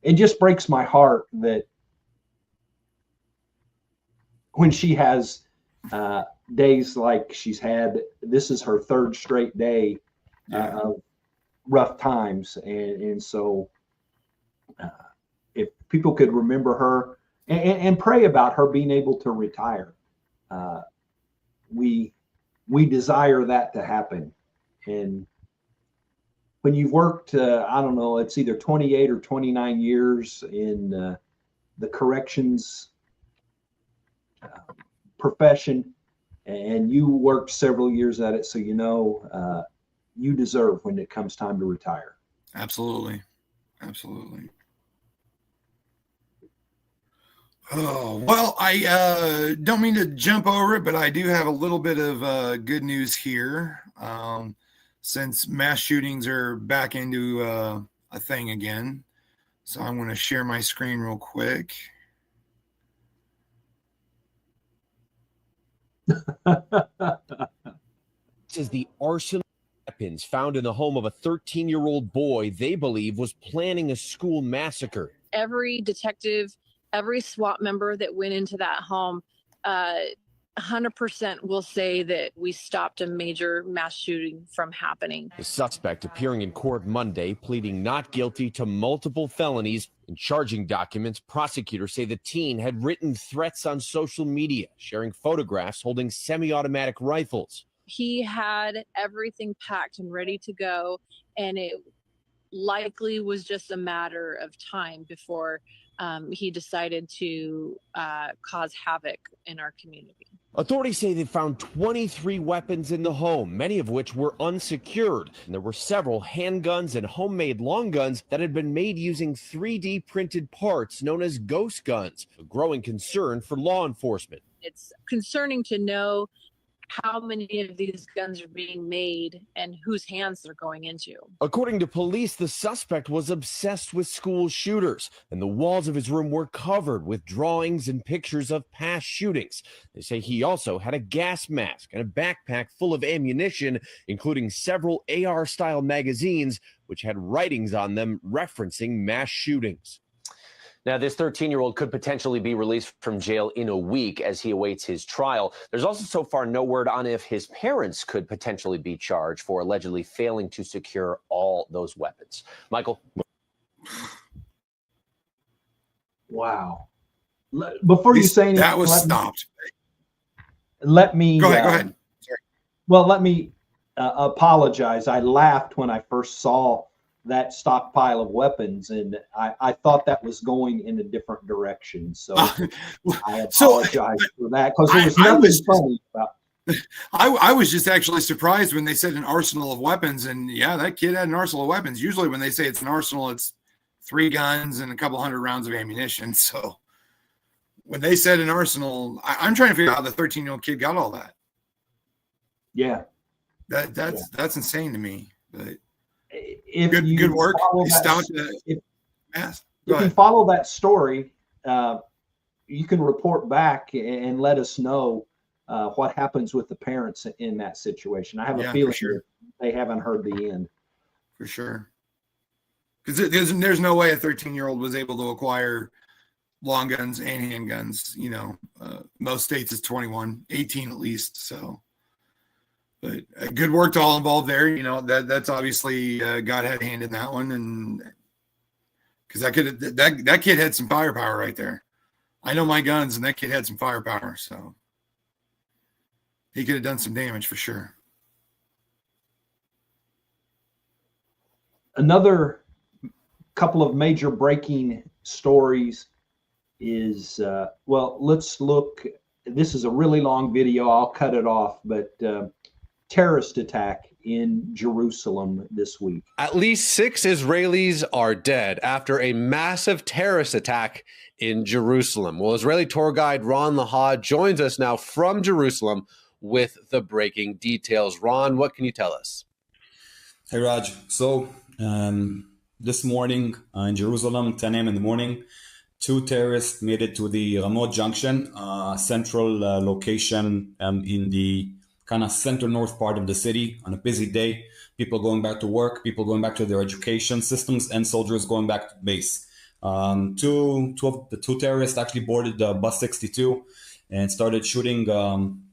it just breaks my heart that when she has days like she's had, this is her 3rd straight day of rough times, and so if people could remember her and pray about her being able to retire, we desire that to happen. And when you've worked, I don't know, it's either 28 or 29 years in the corrections profession, and you worked several years at it, so you deserve when it comes time to retire.
Absolutely. Absolutely. Oh, well, I don't mean to jump over it, but I do have a little bit of good news here. Since mass shootings are back into a thing again. So I'm going to share my screen real quick.
This is the arsenal of weapons found in the home of a 13-year-old boy they believe was planning a school massacre.
Every detective, every SWAT member that went into that home, 100% will say that we stopped a major mass shooting from happening.
The suspect appearing in court Monday, pleading not guilty to multiple felonies. In charging documents, prosecutors say the teen had written threats on social media, sharing photographs holding semi-automatic rifles.
He had everything packed and ready to go, and it likely was just a matter of time before he decided to cause havoc in our community.
Authorities say they found 23 weapons in the home, many of which were unsecured. And there were several handguns and homemade long guns that had been made using 3D printed parts known as ghost guns, a growing concern for law enforcement.
It's concerning to know how many of these guns are being made and whose hands they're going into.
According to police, the suspect was obsessed with school shooters, and the walls of his room were covered with drawings and pictures of past shootings. They say he also had a gas mask and a backpack full of ammunition, including several AR-style magazines, which had writings on them referencing mass shootings.
Now, this 13-year-old could potentially be released from jail in a week as he awaits his trial. There's also so far no word on if his parents could potentially be charged for allegedly failing to secure all those weapons. Michael?
Wow. Before you say anything,
that was stopped.
Let me
go ahead. Sorry.
Well, let me apologize. I laughed when I first saw that stockpile of weapons, and I thought that was going in a different direction. So I apologize for that, because there was nothing funny about it.
I was just actually surprised when they said an arsenal of weapons, and yeah, that kid had an arsenal of weapons. Usually when they say it's an arsenal, it's 3 guns and a couple hundred rounds of ammunition. So when they said an arsenal, I'm trying to figure out how the 13-year-old kid got all that.
Yeah.
That's insane to me. But
if
good work.
If you follow that story, you can report back and let us know what happens with the parents in that situation. I have a
Yeah,
feeling
for sure.
that they haven't heard the end.
For sure. Because there's no way a 13-year-old was able to acquire long guns and handguns. Most states is 21, 18 at least. So, but good work to all involved there. That's obviously God had a hand in that one, and because that kid had some firepower right there. I know my guns, and that kid had some firepower, so he could have done some damage for sure.
Another couple of major breaking stories is, let's look. This is a really long video. I'll cut it off, but terrorist attack in Jerusalem this week.
At least 6 Israelis are dead after a massive terrorist attack in Jerusalem. Well, Israeli tour guide Ron Lahad joins us now from Jerusalem with the breaking details. Ron, what can you tell us?
Hey, Raj. So this morning in Jerusalem, 10 a.m. in the morning, 2 terrorists made it to the Ramot Junction, central location in the kind of center north part of the city on a busy day. People going back to work, people going back to their education systems, and soldiers going back to base. Two of the 2 terrorists actually boarded bus 62 and started shooting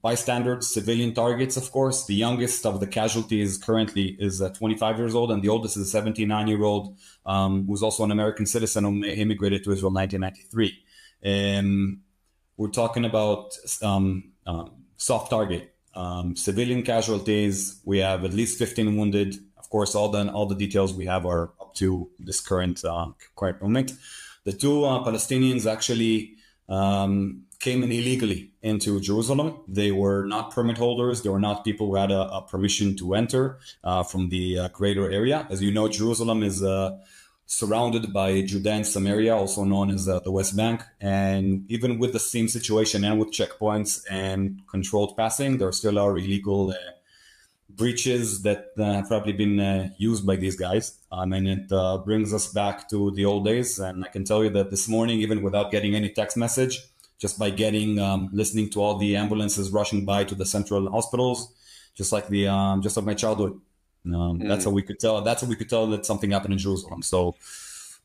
bystanders, civilian targets, of course. The youngest of the casualties currently is 25 years old, and the oldest is a 79-year-old who's also an American citizen who immigrated to Israel in 1993. We're talking about soft target. Civilian casualties, we have at least 15 wounded. Of course, all the details we have are up to this current moment. The 2 Palestinians actually came in illegally into Jerusalem. They were not permit holders. They were not people who had a permission to enter from the greater area. As you know, Jerusalem is surrounded by Judea and Samaria, also known as the West Bank. And even with the same situation and with checkpoints and controlled passing, there still are illegal breaches that have probably been used by these guys. And it brings us back to the old days. And I can tell you that this morning, even without getting any text message, just by listening to all the ambulances rushing by to the central hospitals, just like my childhood. That's how we could tell. That's how we could tell that something happened in Jerusalem. So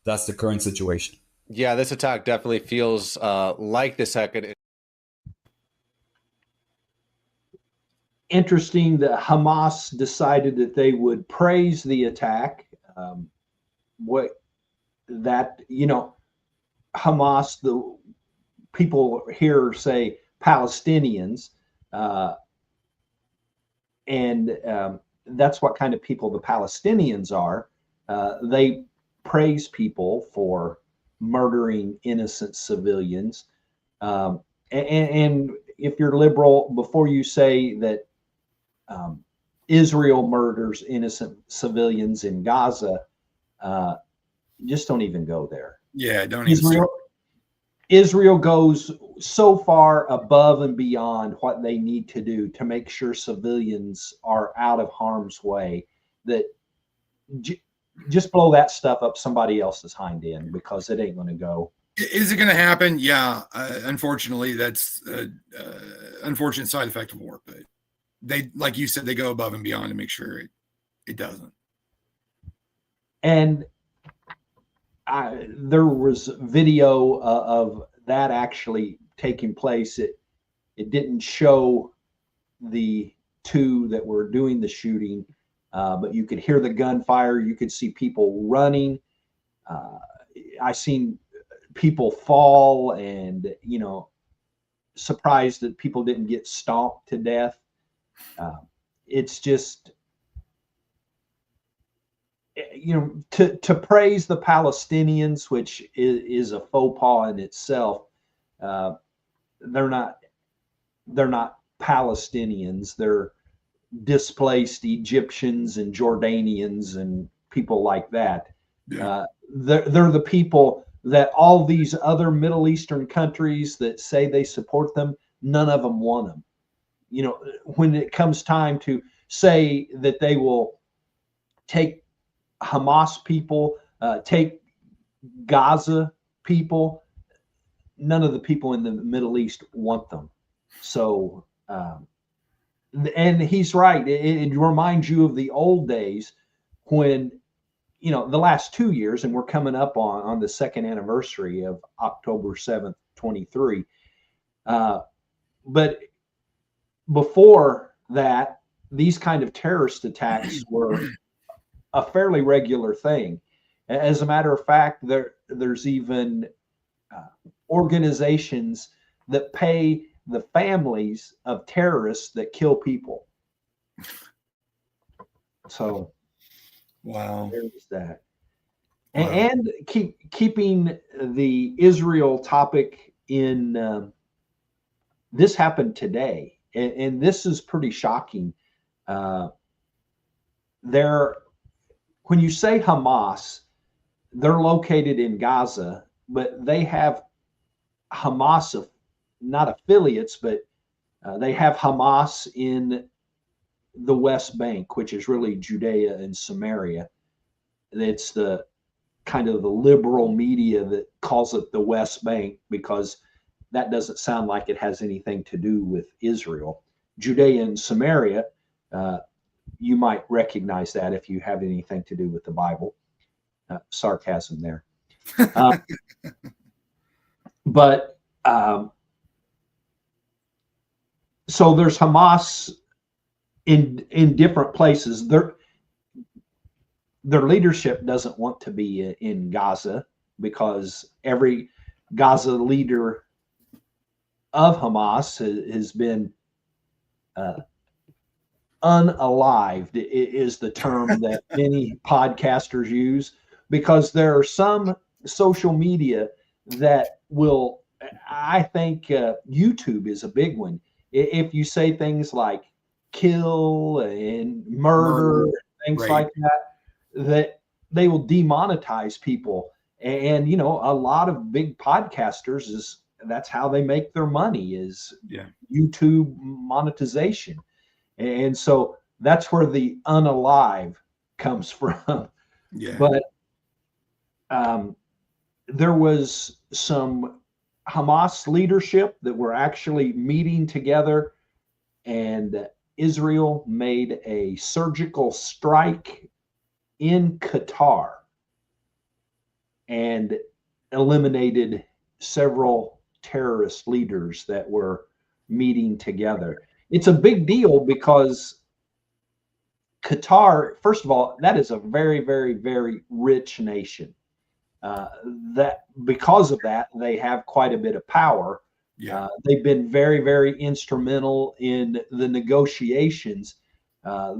that's the current situation.
Yeah, this attack definitely feels like this happened.
Interesting that Hamas decided that they would praise the attack. Hamas, the people here say Palestinians, and that's what kind of people the Palestinians are. They praise people for murdering innocent civilians. And if you're liberal, before you say that Israel murders innocent civilians in Gaza, just don't even go there.
Yeah, don't even.
Israel goes so far above and beyond what they need to do to make sure civilians are out of harm's way that just blow that stuff up somebody else's hind end, because it ain't going to go.
Is it going to happen? Yeah. Unfortunately, that's an unfortunate side effect of war. But they, like you said, they go above and beyond to make sure it doesn't.
And there was video of that actually taking place. It didn't show the 2 that were doing the shooting, but you could hear the gunfire. You could see people running. I seen people fall, and surprised that people didn't get stomped to death. It's just, to praise the Palestinians, which is a faux pas in itself. They're not Palestinians. They're displaced Egyptians and Jordanians and people like that. They're the people that all these other Middle Eastern countries that say they support them, none of them want them. When it comes time to say that they will take Hamas people, take Gaza people, none of the people in the Middle East want them. So and he's right. It reminds you of the old days when, the last 2 years, and we're coming up on the second anniversary of October 7th, 23. But before that, these kind of terrorist attacks were a fairly regular thing. As a matter of fact, there's even organizations that pay the families of terrorists that kill people. So,
wow,
there's that. Wow. And keeping the Israel topic in. This happened today, and this is pretty shocking. When you say Hamas, they're located in Gaza, but they have Hamas, not affiliates, but they have Hamas in the West Bank, which is really Judea and Samaria. It's the kind of the liberal media that calls it the West Bank because that doesn't sound like it has anything to do with Israel. Judea and Samaria, you might recognize that if you have anything to do with the Bible. Sarcasm there. But so there's Hamas in different places. Their leadership doesn't want to be in Gaza because every Gaza leader of Hamas has been unalived, is the term that many podcasters use, because there are some social media that will, I think YouTube is a big one. If you say things like kill and murder, things
right.
like that they will demonetize people. And, a lot of big podcasters that's how they make their money is YouTube monetization. And so that's where the unalive comes from.
Yeah.
But there was some Hamas leadership that were actually meeting together, and Israel made a surgical strike in Qatar and eliminated several terrorist leaders that were meeting together. It's a big deal because Qatar, first of all, that is a very, very, very rich nation. That because of that, they have quite a bit of power.
Yeah.
They've been very, very instrumental in the negotiations.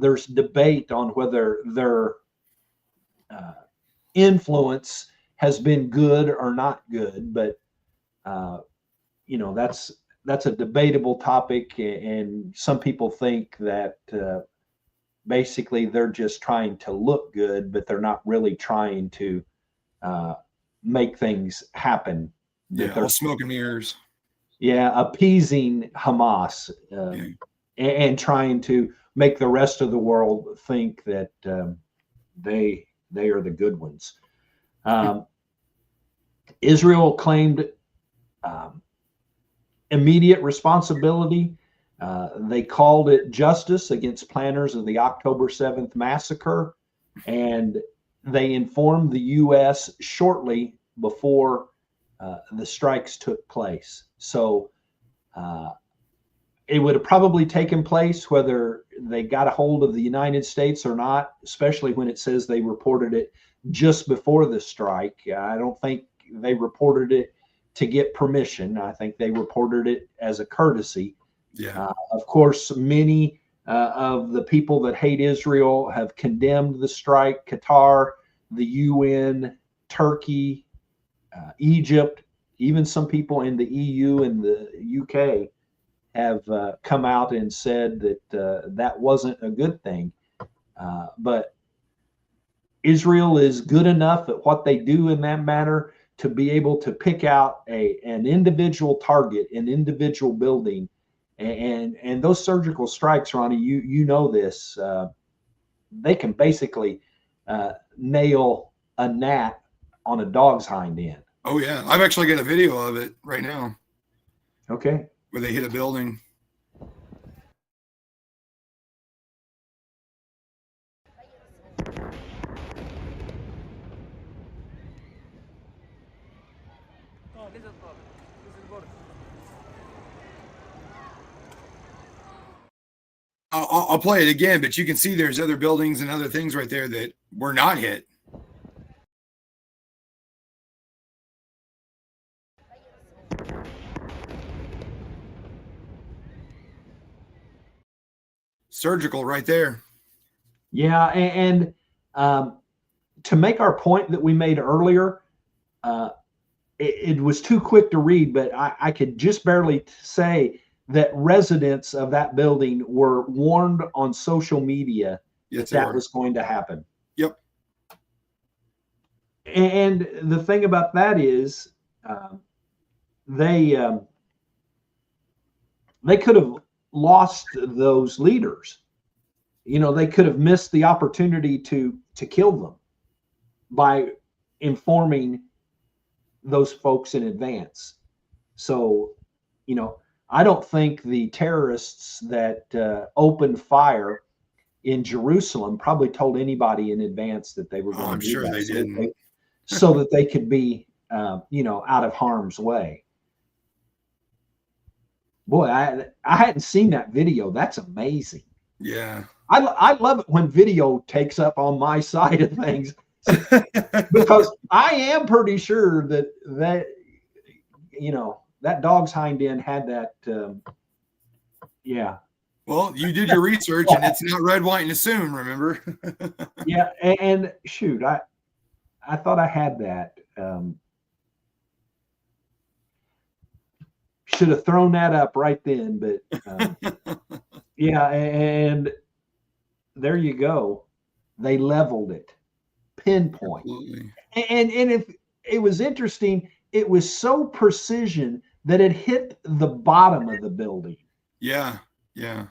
There's debate on whether their influence has been good or not good, but that's a debatable topic, and some people think that basically they're just trying to look good, but they're not really trying to make things happen.
Yeah, all smoke and mirrors.
Yeah, appeasing Hamas and trying to make the rest of the world think that they are the good ones. Israel claimed immediate responsibility. They called it justice against planners of the October 7th massacre, and they informed the U.S. shortly before the strikes took place. So it would have probably taken place whether they got a hold of the United States or not, especially when it says they reported it just before the strike. I don't think they reported it to get permission. I think they reported it as a courtesy.
Yeah.
Of course, many of the people that hate Israel have condemned the strike. Qatar, the UN, Turkey, Egypt, even some people in the EU and the UK have come out and said that that wasn't a good thing. But Israel is good enough at what they do in that matter to be able to pick out an individual target, an individual building, and those surgical strikes, Ronnie, you know this, they can basically nail a gnat on a dog's hind end.
Oh yeah, I've actually got a video of it right now.
Okay.
Where they hit a building. I'll play it again, but you can see there's other buildings and other things right there that were not hit. Surgical right there.
Yeah, and to make our point that we made earlier, it was too quick to read, but I could just barely say that residents of that building were warned on social media that was going to happen.
Yep.
And the thing about that is they could have lost those leaders. You know, they could have missed the opportunity to kill them by informing those folks in advance. So, you know, I don't think the terrorists that opened fire in Jerusalem probably told anybody in advance that they were going to do that.
They didn't.
So that they could be, you know, out of harm's way. Boy, I hadn't seen that video. That's amazing.
Yeah.
I love it when video takes up on my side of things because I am pretty sure that you know, that dog's hind end had that. Yeah.
Well, you did your research, and it's not red, white, and assume. Remember?
Yeah, and shoot, I thought I had that. Should have thrown that up right then, but yeah, and there you go. They leveled it, pinpoint.
Absolutely.
And if it was interesting, it was so precision that it hit the bottom of the building.
Yeah, yeah.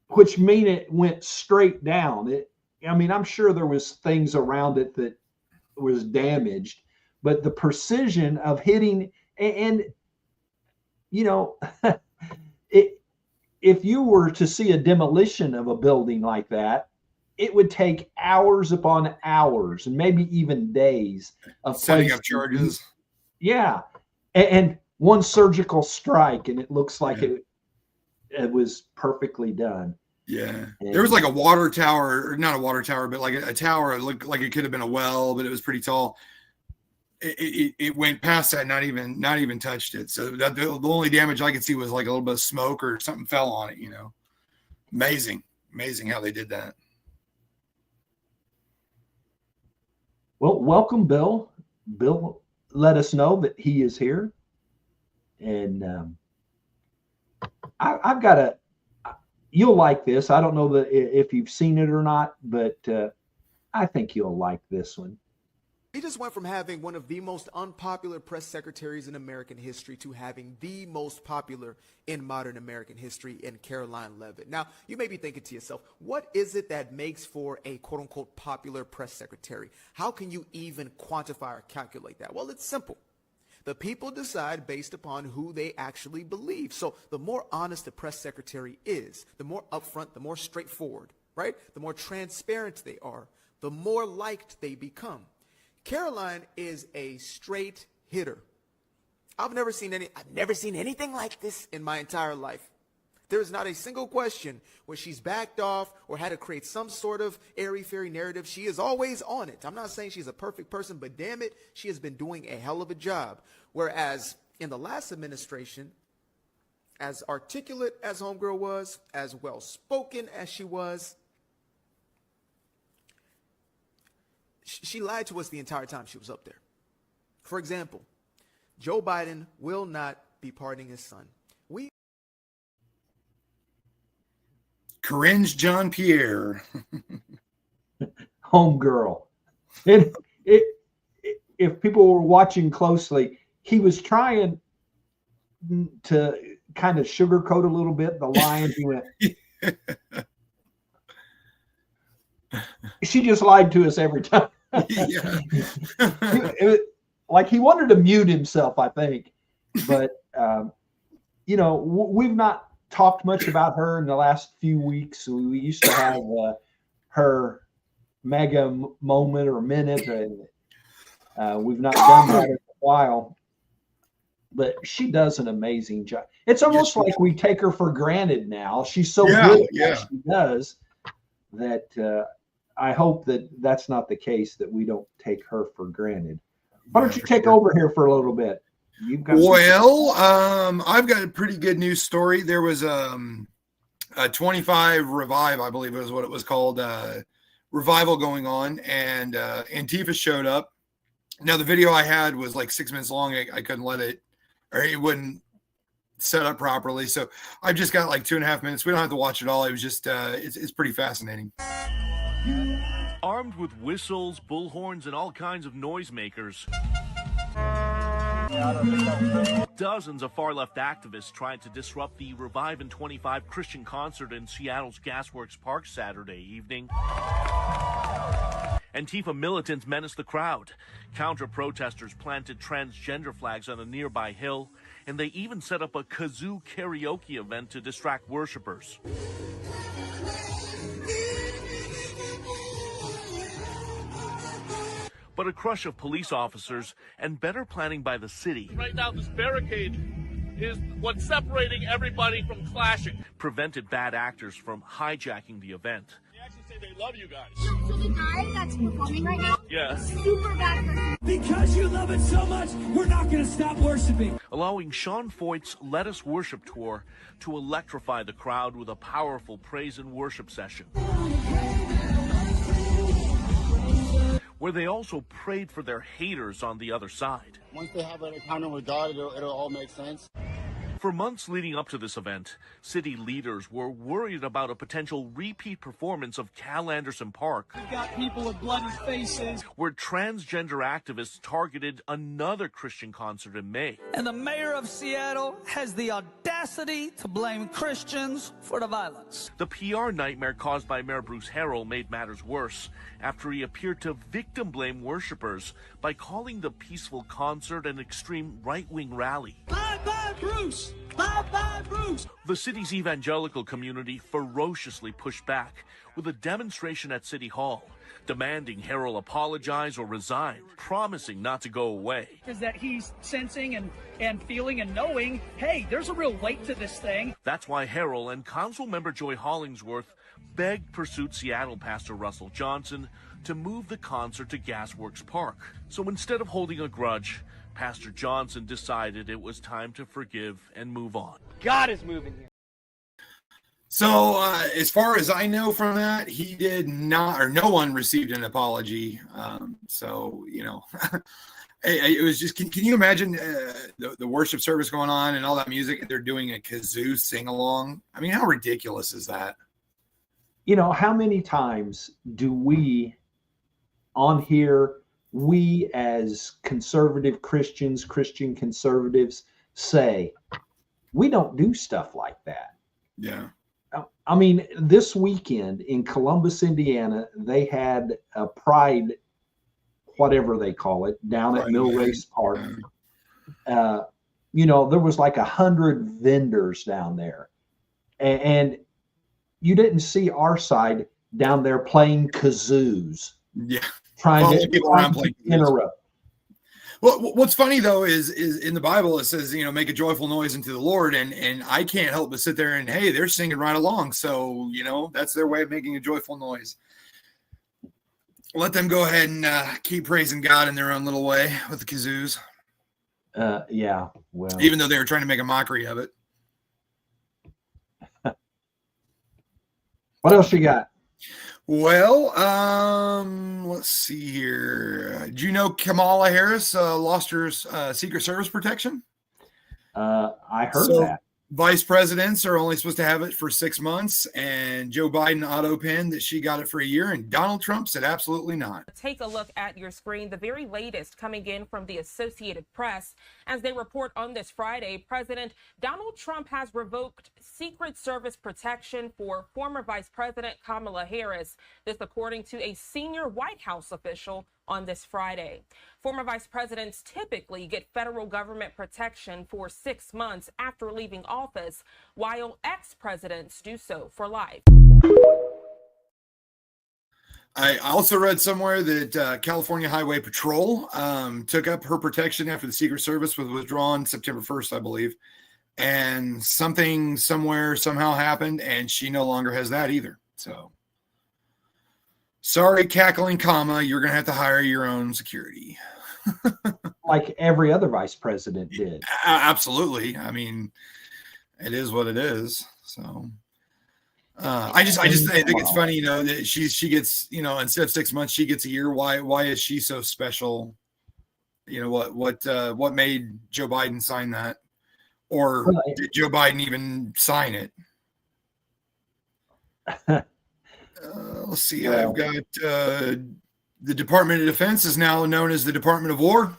Which mean it went straight down. I mean, I'm sure there was things around it that was damaged, but the precision of hitting and you know, if you were to see a demolition of a building like that, it would take hours upon hours and maybe even days of
setting up charges.
Yeah. And one surgical strike, and it looks like it was perfectly done.
Yeah. There was like a water tower, or not a water tower, but like a tower. It looked like it could have been a well, but it was pretty tall. It went past that, not even touched it. So that the only damage I could see was like a little bit of smoke or something fell on it, you know. Amazing how they did that.
Well, welcome, Bill. Bill let us know that he is here. And I've got you'll like this. I don't know that if you've seen it or not, but I think you'll like this one.
He just went from having one of the most unpopular press secretaries in American history to having the most popular in modern American history in Caroline Leavitt. Now, you may be thinking to yourself, what is it that makes for a quote-unquote popular press secretary? How can you even quantify or calculate that? Well, it's simple. The people decide based upon who they actually believe. So the more honest the press secretary is, the more upfront, the more straightforward, right? The more transparent they are, the more liked they become. Caroline is a straight hitter. I've never seen anything like this in my entire life. There is not a single question where she's backed off or had to create some sort of airy-fairy narrative. She is always on it. I'm not saying she's a perfect person, but damn it, she has been doing a hell of a job. Whereas in the last administration, as articulate as Homegirl was, as well-spoken as she was, she lied to us the entire time she was up there. For example, Joe Biden will not be pardoning his son.
Cringe John Pierre.
Homegirl. If people were watching closely, he was trying to kind of sugarcoat a little bit the line. He went, she just lied to us every time.
Yeah.
Like he wanted to mute himself, I think. But, you know, we've not talked much about her in the last few weeks. We used to have her mega moment or minute, and we've not done that in a while. but she does an amazing job. It's almost like we take her for granted now. She's so
Yeah,
good at
yeah.
what she does that I hope that that's not the case, that we don't take her for granted. Why don't you take over here for a little bit? You've got
I've got a pretty good news story. There was a 25 Revive, I believe is what it was called, revival going on, and Antifa showed up. Now the video I had was like 6 minutes long. I couldn't let it, or it wouldn't set up properly. So I've just got like 2.5 minutes. We don't have to watch it all. It was just it's pretty fascinating.
Armed with whistles, bullhorns, and all kinds of noisemakers, dozens of far-left activists tried to disrupt the Revive and 25 Christian concert in Seattle's Gasworks Park Saturday evening. Antifa militants menaced the crowd. Counter-protesters planted transgender flags on a nearby hill, and they even set up a kazoo karaoke event to distract worshipers. But a crush of police officers and better planning by the city.
Right now, this barricade is what's separating everybody from clashing.
Prevented bad actors from hijacking the event.
They actually say they love you guys.
So the guy that's performing right now,
Yeah.
super bad person.
Because you love it so much, we're not going to stop worshiping.
Allowing Sean Foyt's Let Us Worship tour to electrify the crowd with a powerful praise and worship session, where they also prayed for their haters on the other side.
Once they have an encounter with God, it'll all make sense.
For months leading up to this event, city leaders were worried about a potential repeat performance of Cal Anderson Park,
We've got people with bloody faces.
where transgender activists targeted another Christian concert in May.
And the mayor of Seattle has the audacity to blame Christians for the violence.
The PR nightmare caused by Mayor Bruce Harrell made matters worse after he appeared to victim blame worshipers by calling the peaceful concert an extreme right-wing rally.
Bye-bye, Bruce! Bye-bye, Bruce!
The city's evangelical community ferociously pushed back with a demonstration at City Hall, demanding Harrell apologize or resign, promising not to go away.
Is that he's sensing and feeling and knowing, hey, there's a real weight to this thing.
That's why Harrell and Council Member Joy Hollingsworth begged Pursuit Seattle Pastor Russell Johnson to move the concert to Gasworks Park. So instead of holding a grudge, Pastor Johnson decided it was time to forgive and move on.
God is moving here.
So as far as I know from that, he did not, or no one received an apology. So, you know, it was just, can you imagine the worship service going on and all that music, and they're doing a kazoo sing-along? I mean, how ridiculous is that?
You know, how many times do we on here, we as conservative Christians, Christian conservatives, say, we don't do stuff like that.
Yeah.
I mean, this weekend in Columbus, Indiana, they had a Pride, whatever they call it, down at Mill Race Park. You know, there was like 100 vendors down there. And you didn't see our side down there playing kazoos.
Yeah.
Trying to interrupt.
Well, what's funny though is in the Bible it says, you know, make a joyful noise unto the Lord, and I can't help but sit there and, hey, they're singing right along, so you know that's their way of making a joyful noise. Let them go ahead and keep praising God in their own little way with the kazoos.
Yeah, well,
even though they were trying to make a mockery of it.
What else you got?
Well, let's see here. Do you know Kamala Harris lost her Secret Service protection?
I heard that.
Vice presidents are only supposed to have it for 6 months, and Joe Biden auto-pinned that she got it for a year, and Donald Trump said absolutely not.
Take a look at your screen, the very latest coming in from the Associated Press. As they report on this Friday, President Donald Trump has revoked Secret Service protection for former Vice President Kamala Harris. This according to a senior White House official on this Friday. Former vice presidents typically get federal government protection for 6 months after leaving office, while ex-presidents do so for life.
I also read somewhere that California Highway Patrol took up her protection after the Secret Service was withdrawn September 1st, I believe. And something somewhere somehow happened, and she no longer has that either. So, sorry, cackling comma, you're going to have to hire your own security.
Like every other vice president did.
Absolutely. I mean, it is what it is. So. I think it's funny, that she gets, instead of 6 months, she gets a year. Why is she so special? What made Joe Biden sign that, or did Joe Biden even sign it? Let's see. I've got the Department of Defense is now known as the Department of War.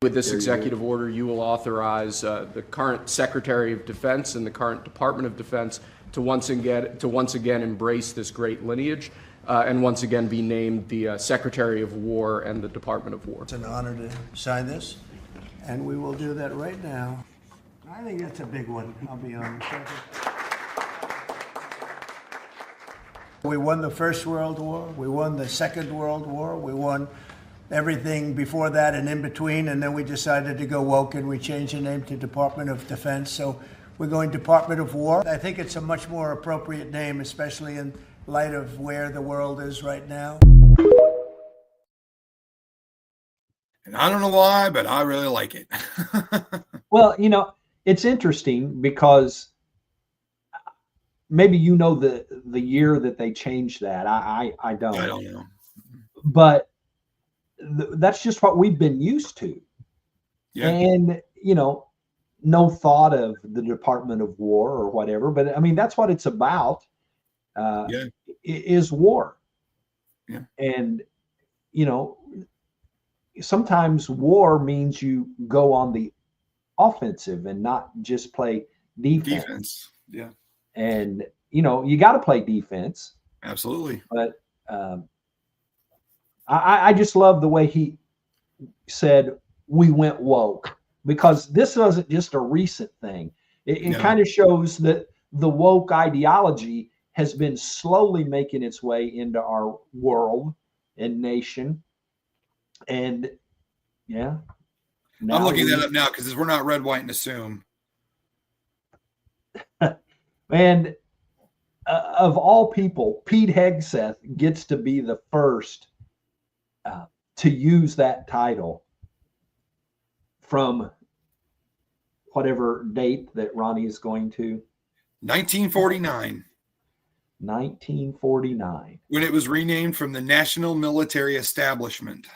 With this executive order, you will authorize the current Secretary of Defense and the current Department of Defense to once again embrace this great lineage and once again be named the Secretary of War and the Department of War.
It's an honor to sign this, and we will do that right now. I think that's a big one, I'll be honest. We won the First World War, we won the Second World War, we won everything before that and in between, and then we decided to go woke and we changed the name to Department of Defense. So we're going Department of War. I think it's a much more appropriate name, especially in light of where the world is right now.
And I don't know why, but I really like it.
Well, it's interesting because maybe the year that they changed that. I don't.
I don't know.
But that's just what we've been used to. Yeah. And, no thought of the Department of War or whatever, but I mean, that's what it's about, is war.
Yeah.
And, sometimes war means you go on the offensive and not just play defense.
Yeah.
And, you got to play defense.
Absolutely.
But I just love the way he said, we went woke. Because this wasn't just a recent thing. It kind of shows that the woke ideology has been slowly making its way into our world and nation. And I'm
looking that up now because we're not red, white, and assume.
And of all people, Pete Hegseth gets to be the first to use that title from whatever date that Ronnie is going to.
1949.
1949.
When it was renamed from the National Military Establishment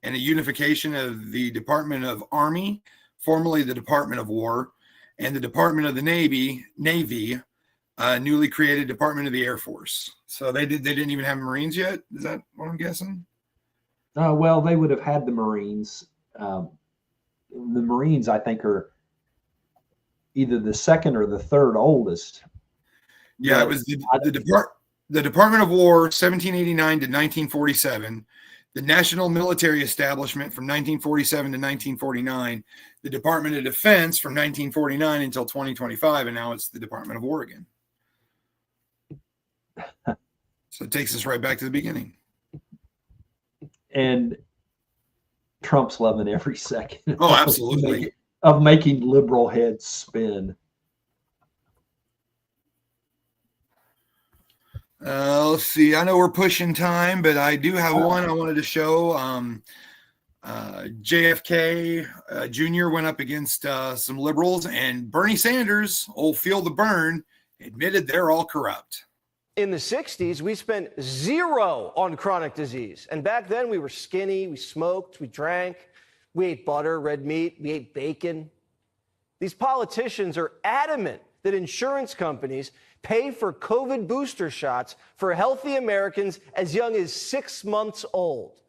and a unification of the Department of Army, formerly the Department of War, and the Department of the Navy, newly created Department of the Air Force. So they didn't even have Marines yet? Is that what I'm guessing?
Well, they would have had the Marines. The Marines, I think, are either the second or the third oldest.
Yeah, it was the Department of War, 1789 to 1947, the National Military Establishment from 1947 to 1949, the Department of Defense from 1949 until 2025, and now it's the Department of War again. So it takes us right back to the beginning.
And Trump's loving every second.
Oh, absolutely.
Of making liberal heads spin.
Let's see. I know we're pushing time, but I do have one I wanted to show. JFK Jr. went up against some liberals, and Bernie Sanders, old Feel the Burn, admitted they're all corrupt.
In the 60s, we spent zero on chronic disease. And back then, we were skinny, we smoked, we drank, we ate butter, red meat, we ate bacon. These politicians are adamant that insurance companies pay for COVID booster shots for healthy Americans as young as 6 months old.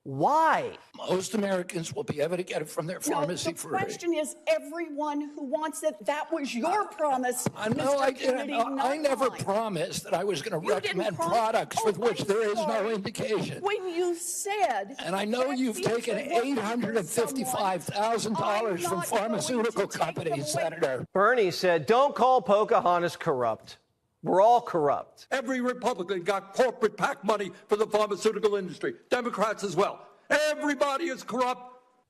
Why?
Most Americans will be able to get it from their pharmacy free.
The question is everyone who wants it. That was your promise.
I know I didn't. I never promised that I was going to recommend products with which there is no indication.
When you said.
And I know you've taken $855,000 from pharmaceutical companies, Senator.
Bernie said, don't call Pocahontas corrupt. We're all corrupt.
Every Republican got corporate PAC money for the pharmaceutical industry. Democrats as well. Everybody is corrupt.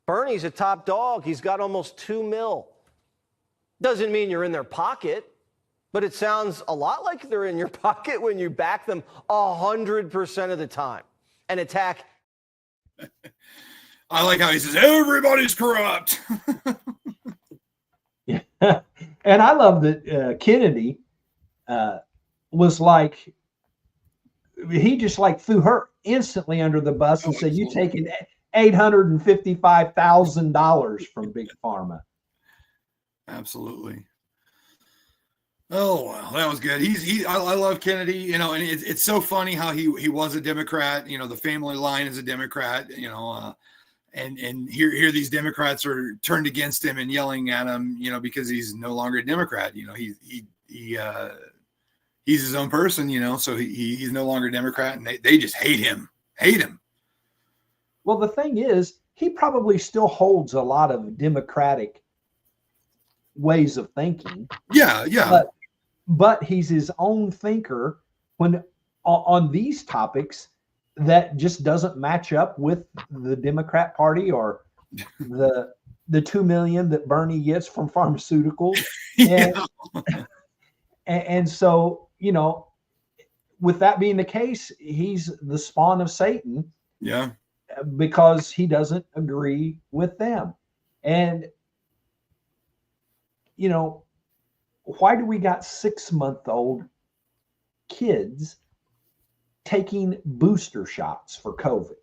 Bernie's a top dog. He's got almost $2 million. Doesn't mean you're in their pocket, but it sounds a lot like they're in your pocket when you back them 100% of the time and attack.
I like how he says, everybody's corrupt.
Yeah. And I love that Kennedy was like, he just like threw her instantly under the bus and said, "You taking $855,000 from Big Pharma."
Absolutely. Oh, wow, that was good. I love Kennedy, you know, and it's so funny how he was a Democrat, you know, the family line is a Democrat, you know, and here these Democrats are turned against him and yelling at him, you know, because he's no longer a Democrat. You know, he's his own person, you know, so he's no longer a Democrat, and they just hate him.
Well, the thing is, he probably still holds a lot of Democratic ways of thinking.
Yeah.
But he's his own thinker when on these topics that just doesn't match up with the Democrat Party or the $2 million that Bernie gets from pharmaceuticals. And so, you know, with that being the case, he's the spawn of Satan.
Yeah.
Because he doesn't agree with them. And, you know, why do we got 6-month-old kids taking booster shots for COVID?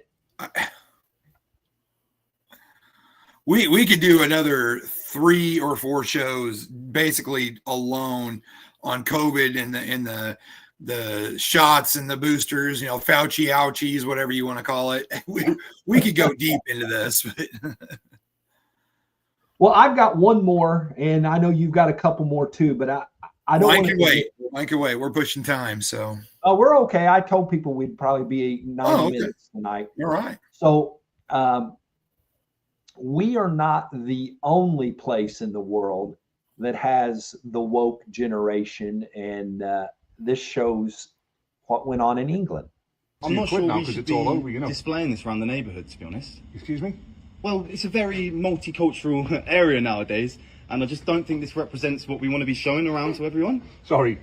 We could do another 3 or 4 shows basically alone on COVID and the shots and the boosters, you know, Fauci ouchies, whatever you want to call it. We could go deep into this.
Well, I've got one more, and I know you've got a couple more too, but I don't want to wait.
Mine can wait. We're pushing time, so.
Oh, we're okay. I told people we'd probably be 90 minutes tonight.
All right.
So we are not the only place in the world that has the woke generation, and this shows what went on in England.
I'm not sure we should be displaying this around the neighbourhood, to be honest. Excuse me? Well, it's a very multicultural area nowadays, and I just don't think this represents what we want to be showing around to everyone.
Sorry,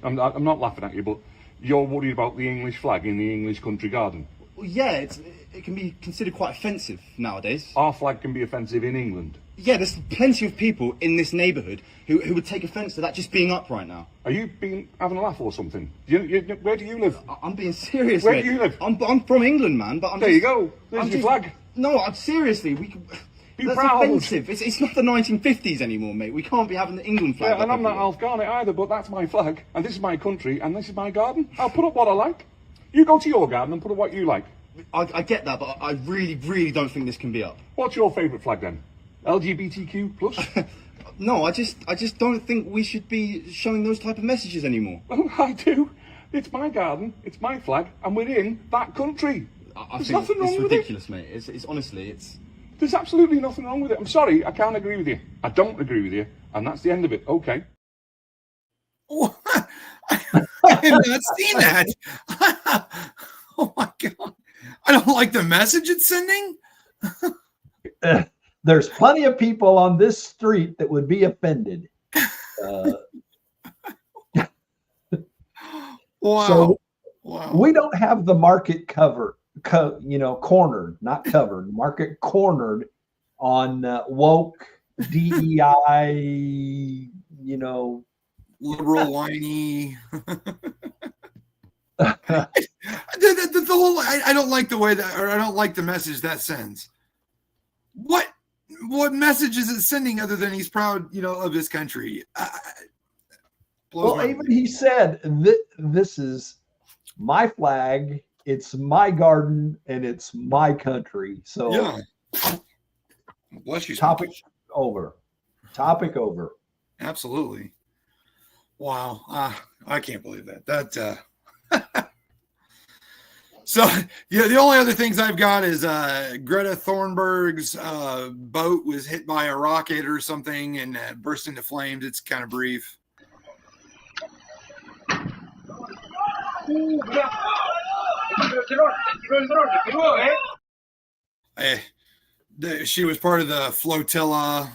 I'm not laughing at you, but you're worried about the English flag in the English country garden?
Well, yeah, it can be considered quite offensive nowadays.
Our flag can be offensive in England?
Yeah, there's plenty of people in this neighbourhood who would take offence to that just being up right now.
Are you having a laugh or something? Where do you live?
I'm being serious,
Where
mate.
do you live?
I'm from England, man, but
There you go. There's your flag.
No, seriously, that's
proud.
offensive. It's not the 1950s anymore, mate. We can't be having the England flag.
Yeah, and I'm not Alf Garnett either, but that's my flag, and this is my country, and this is my garden. I'll put up what I like. You go to your garden and put up what you like.
I get that, but I really, really don't think this can be up.
What's your favourite flag then? LGBTQ plus?
No, I just don't think we should be showing those type of messages anymore.
Oh, I do. It's my garden, it's my flag, and we're in that country. There's nothing wrong with it.
It's ridiculous, mate. It's honestly.
There's absolutely nothing wrong with it. I'm sorry, I can't agree with you. I don't agree with you, and that's the end of it. Okay.
What? I have not seen that. Oh my God. I don't like the message it's sending.
There's plenty of people on this street that would be offended.
Wow.
So we don't have the market cornered, not covered, market cornered on woke, DEI,
liberal, whiny. The whole, I don't like the way that, or I don't like the message that sends. What message is it sending other than he's proud, of his country?
Well, even he said, this is my flag, it's my garden, and it's my country. So
yeah. Bless you.
Topic over.
Absolutely. Wow. I can't believe that. So yeah, the only other things I've got is Greta Thunberg's boat was hit by a rocket or something and burst into flames. It's kind of brief. She was part of the flotilla.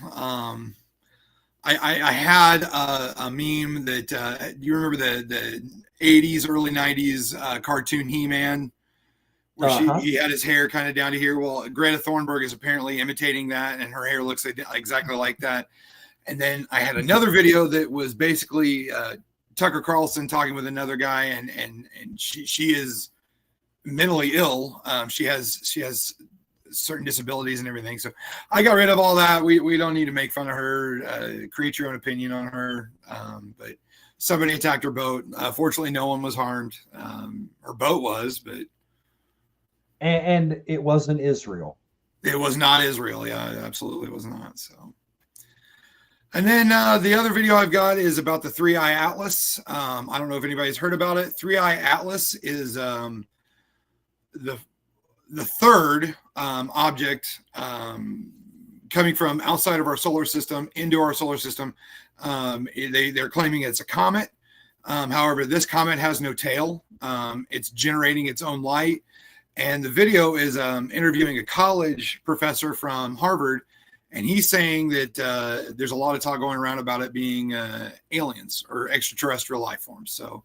I had a meme that you remember the 80s, early 90s cartoon He-Man, where he had his hair kind of down to here. Well, Greta Thunberg is apparently imitating that, and her hair looks exactly like that. And then I had another video that was basically Tucker Carlson talking with another guy, and she is mentally ill. She has certain disabilities and everything. So I got rid of all that. We don't need to make fun of her, create your own opinion on her. But somebody attacked her boat. Fortunately, no one was harmed. Her boat was, but.
And it wasn't Israel.
It was not Israel. Yeah, it absolutely was not. So. And then the other video I've got is about the 3-Eye Atlas. I don't know if anybody's heard about it. 3-Eye Atlas is the third object coming from outside of our solar system into our solar system. They're claiming it's a comet. However, this comet has no tail. It's generating its own light. And the video is interviewing a college professor from Harvard. And he's saying that there's a lot of talk going around about it being aliens or extraterrestrial life forms. So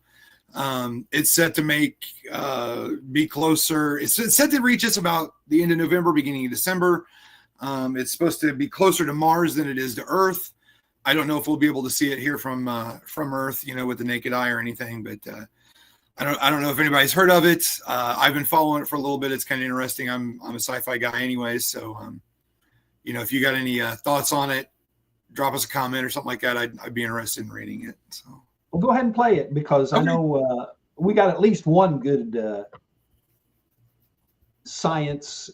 it's set to be closer. It's set to reach us about the end of November, beginning of December. It's supposed to be closer to Mars than it is to Earth. I don't know if we'll be able to see it here from Earth, with the naked eye or anything, but I don't know if anybody's heard of it. I've been following it for a little bit. It's kind of interesting. I'm a sci-fi guy anyways, so if you got any thoughts on it, drop us a comment or something like that. I'd be interested in reading it. So,
well, go ahead and play it because I know we got at least one good science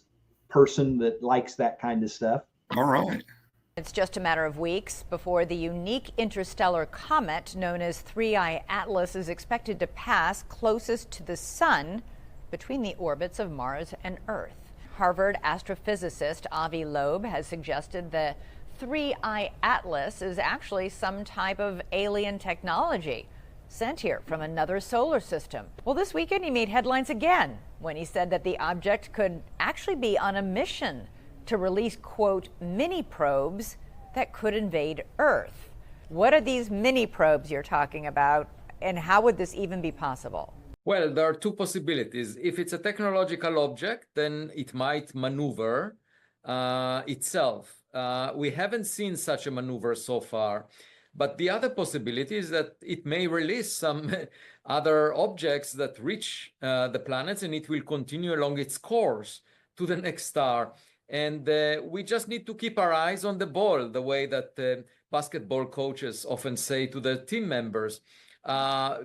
person that likes that kind of stuff.
All right.
It's just a matter of weeks before the unique interstellar comet known as 3-Eye Atlas is expected to pass closest to the sun between the orbits of Mars and Earth. Harvard astrophysicist Avi Loeb has suggested the 3-Eye Atlas is actually some type of alien technology sent here from another solar system. Well, this weekend he made headlines again when he said that the object could actually be on a mission to release, quote, mini probes that could invade Earth. What are these mini probes you're talking about, and how would this even be possible?
Well, there are two possibilities. If it's a technological object, then it might maneuver itself. We haven't seen such a maneuver so far. But the other possibility is that it may release some other objects that reach the planets, and it will continue along its course to the next star. And we just need to keep our eyes on the ball, the way that basketball coaches often say to their team members,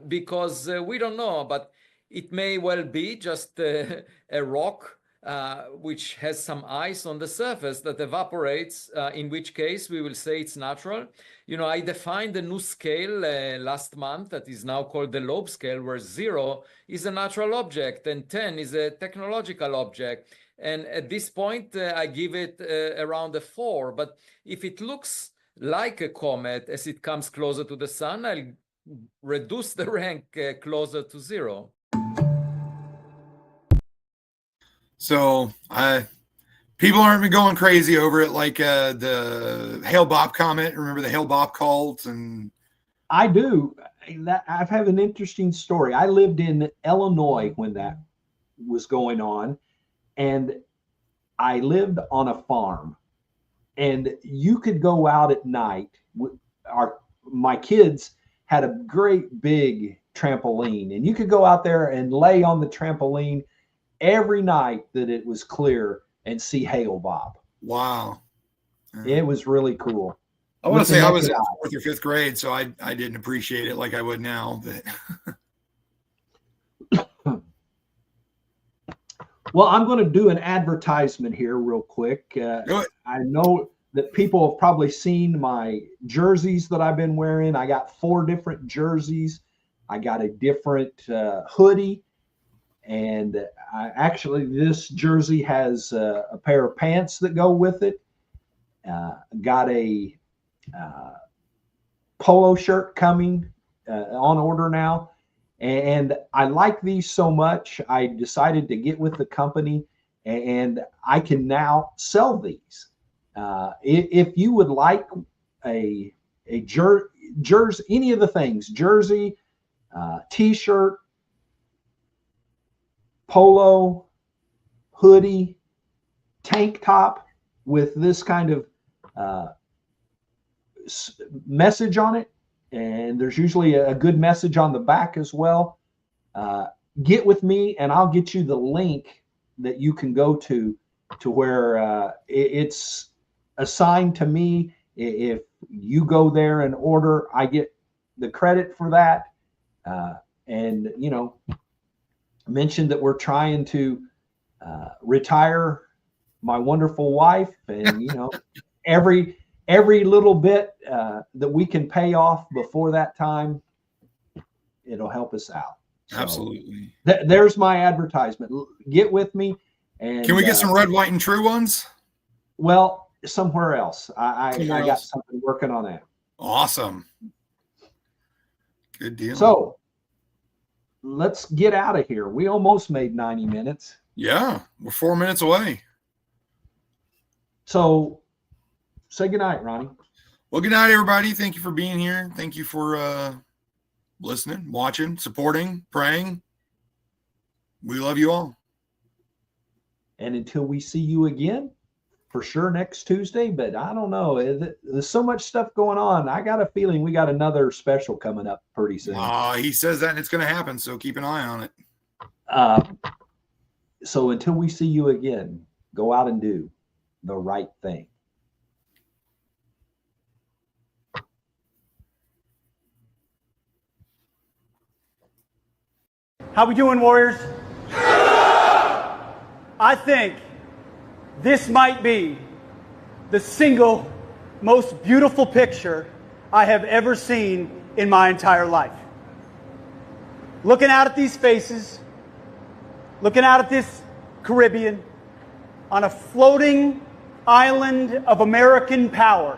because we don't know, but it may well be just a rock which has some ice on the surface that evaporates, in which case we will say it's natural. I defined a new scale last month that is now called the Loeb scale, where 0 is a natural object and 10 is a technological object. And at this point, I give it around a 4. But if it looks like a comet as it comes closer to the sun, I'll reduce the rank closer to 0.
So people aren't been going crazy over it like the Hale-Bopp comet. Remember the Hale-Bopp cult? And
I do. I've had an interesting story. I lived in Illinois when that was going on. And I lived on a farm, and you could go out at night. My kids had a great big trampoline, and you could go out there and lay on the trampoline every night that it was clear and see Hale-Bopp.
Wow.
It was really cool.
I want to say I was in 4th or 5th grade, so I didn't appreciate it like I would now. But
well, I'm going to do an advertisement here real quick. I know that people have probably seen my jerseys that I've been wearing. I got 4 different jerseys. I got a different hoodie. And actually, this jersey has a pair of pants that go with it. Got a polo shirt coming on order now. And I like these so much, I decided to get with the company, and I can now sell these. If you would like a jersey, any of the things, jersey, t-shirt, polo, hoodie, tank top with this kind of message on it, and there's usually a good message on the back as well. Get with me and I'll get you the link that you can go to where it's assigned to me. If you go there and order, I get the credit for that. And, you know, mentioned that we're trying to retire my wonderful wife, and, you know, every little bit that we can pay off before that time, it'll help us out. So
absolutely.
There's my advertisement. Get with me. And
can we get some red, white, and true ones?
Well, somewhere else. I got something working on that.
Awesome. Good deal.
So let's get out of here. We almost made 90 minutes.
Yeah, we're 4 minutes away.
So say goodnight, Ronnie.
Well, good night, everybody. Thank you for being here. Thank you for listening, watching, supporting, praying. We love you all.
And until we see you again, for sure next Tuesday, but I don't know. There's so much stuff going on. I got a feeling we got another special coming up pretty soon.
He says that and it's going to happen, so keep an eye on it.
So until we see you again, go out and do the right thing.
How we doing, Warriors? I think this might be the single most beautiful picture I have ever seen in my entire life. Looking out at these faces, looking out at this Caribbean, on a floating island of American power,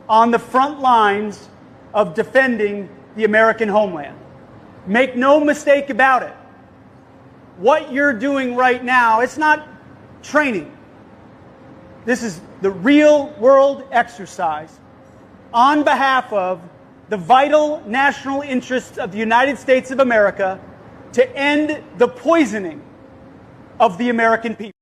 on the front lines of defending the American homeland. Make no mistake about it. What you're doing right now, it's not training. This is the real world exercise on behalf of the vital national interests of the United States of America to end the poisoning of the American people.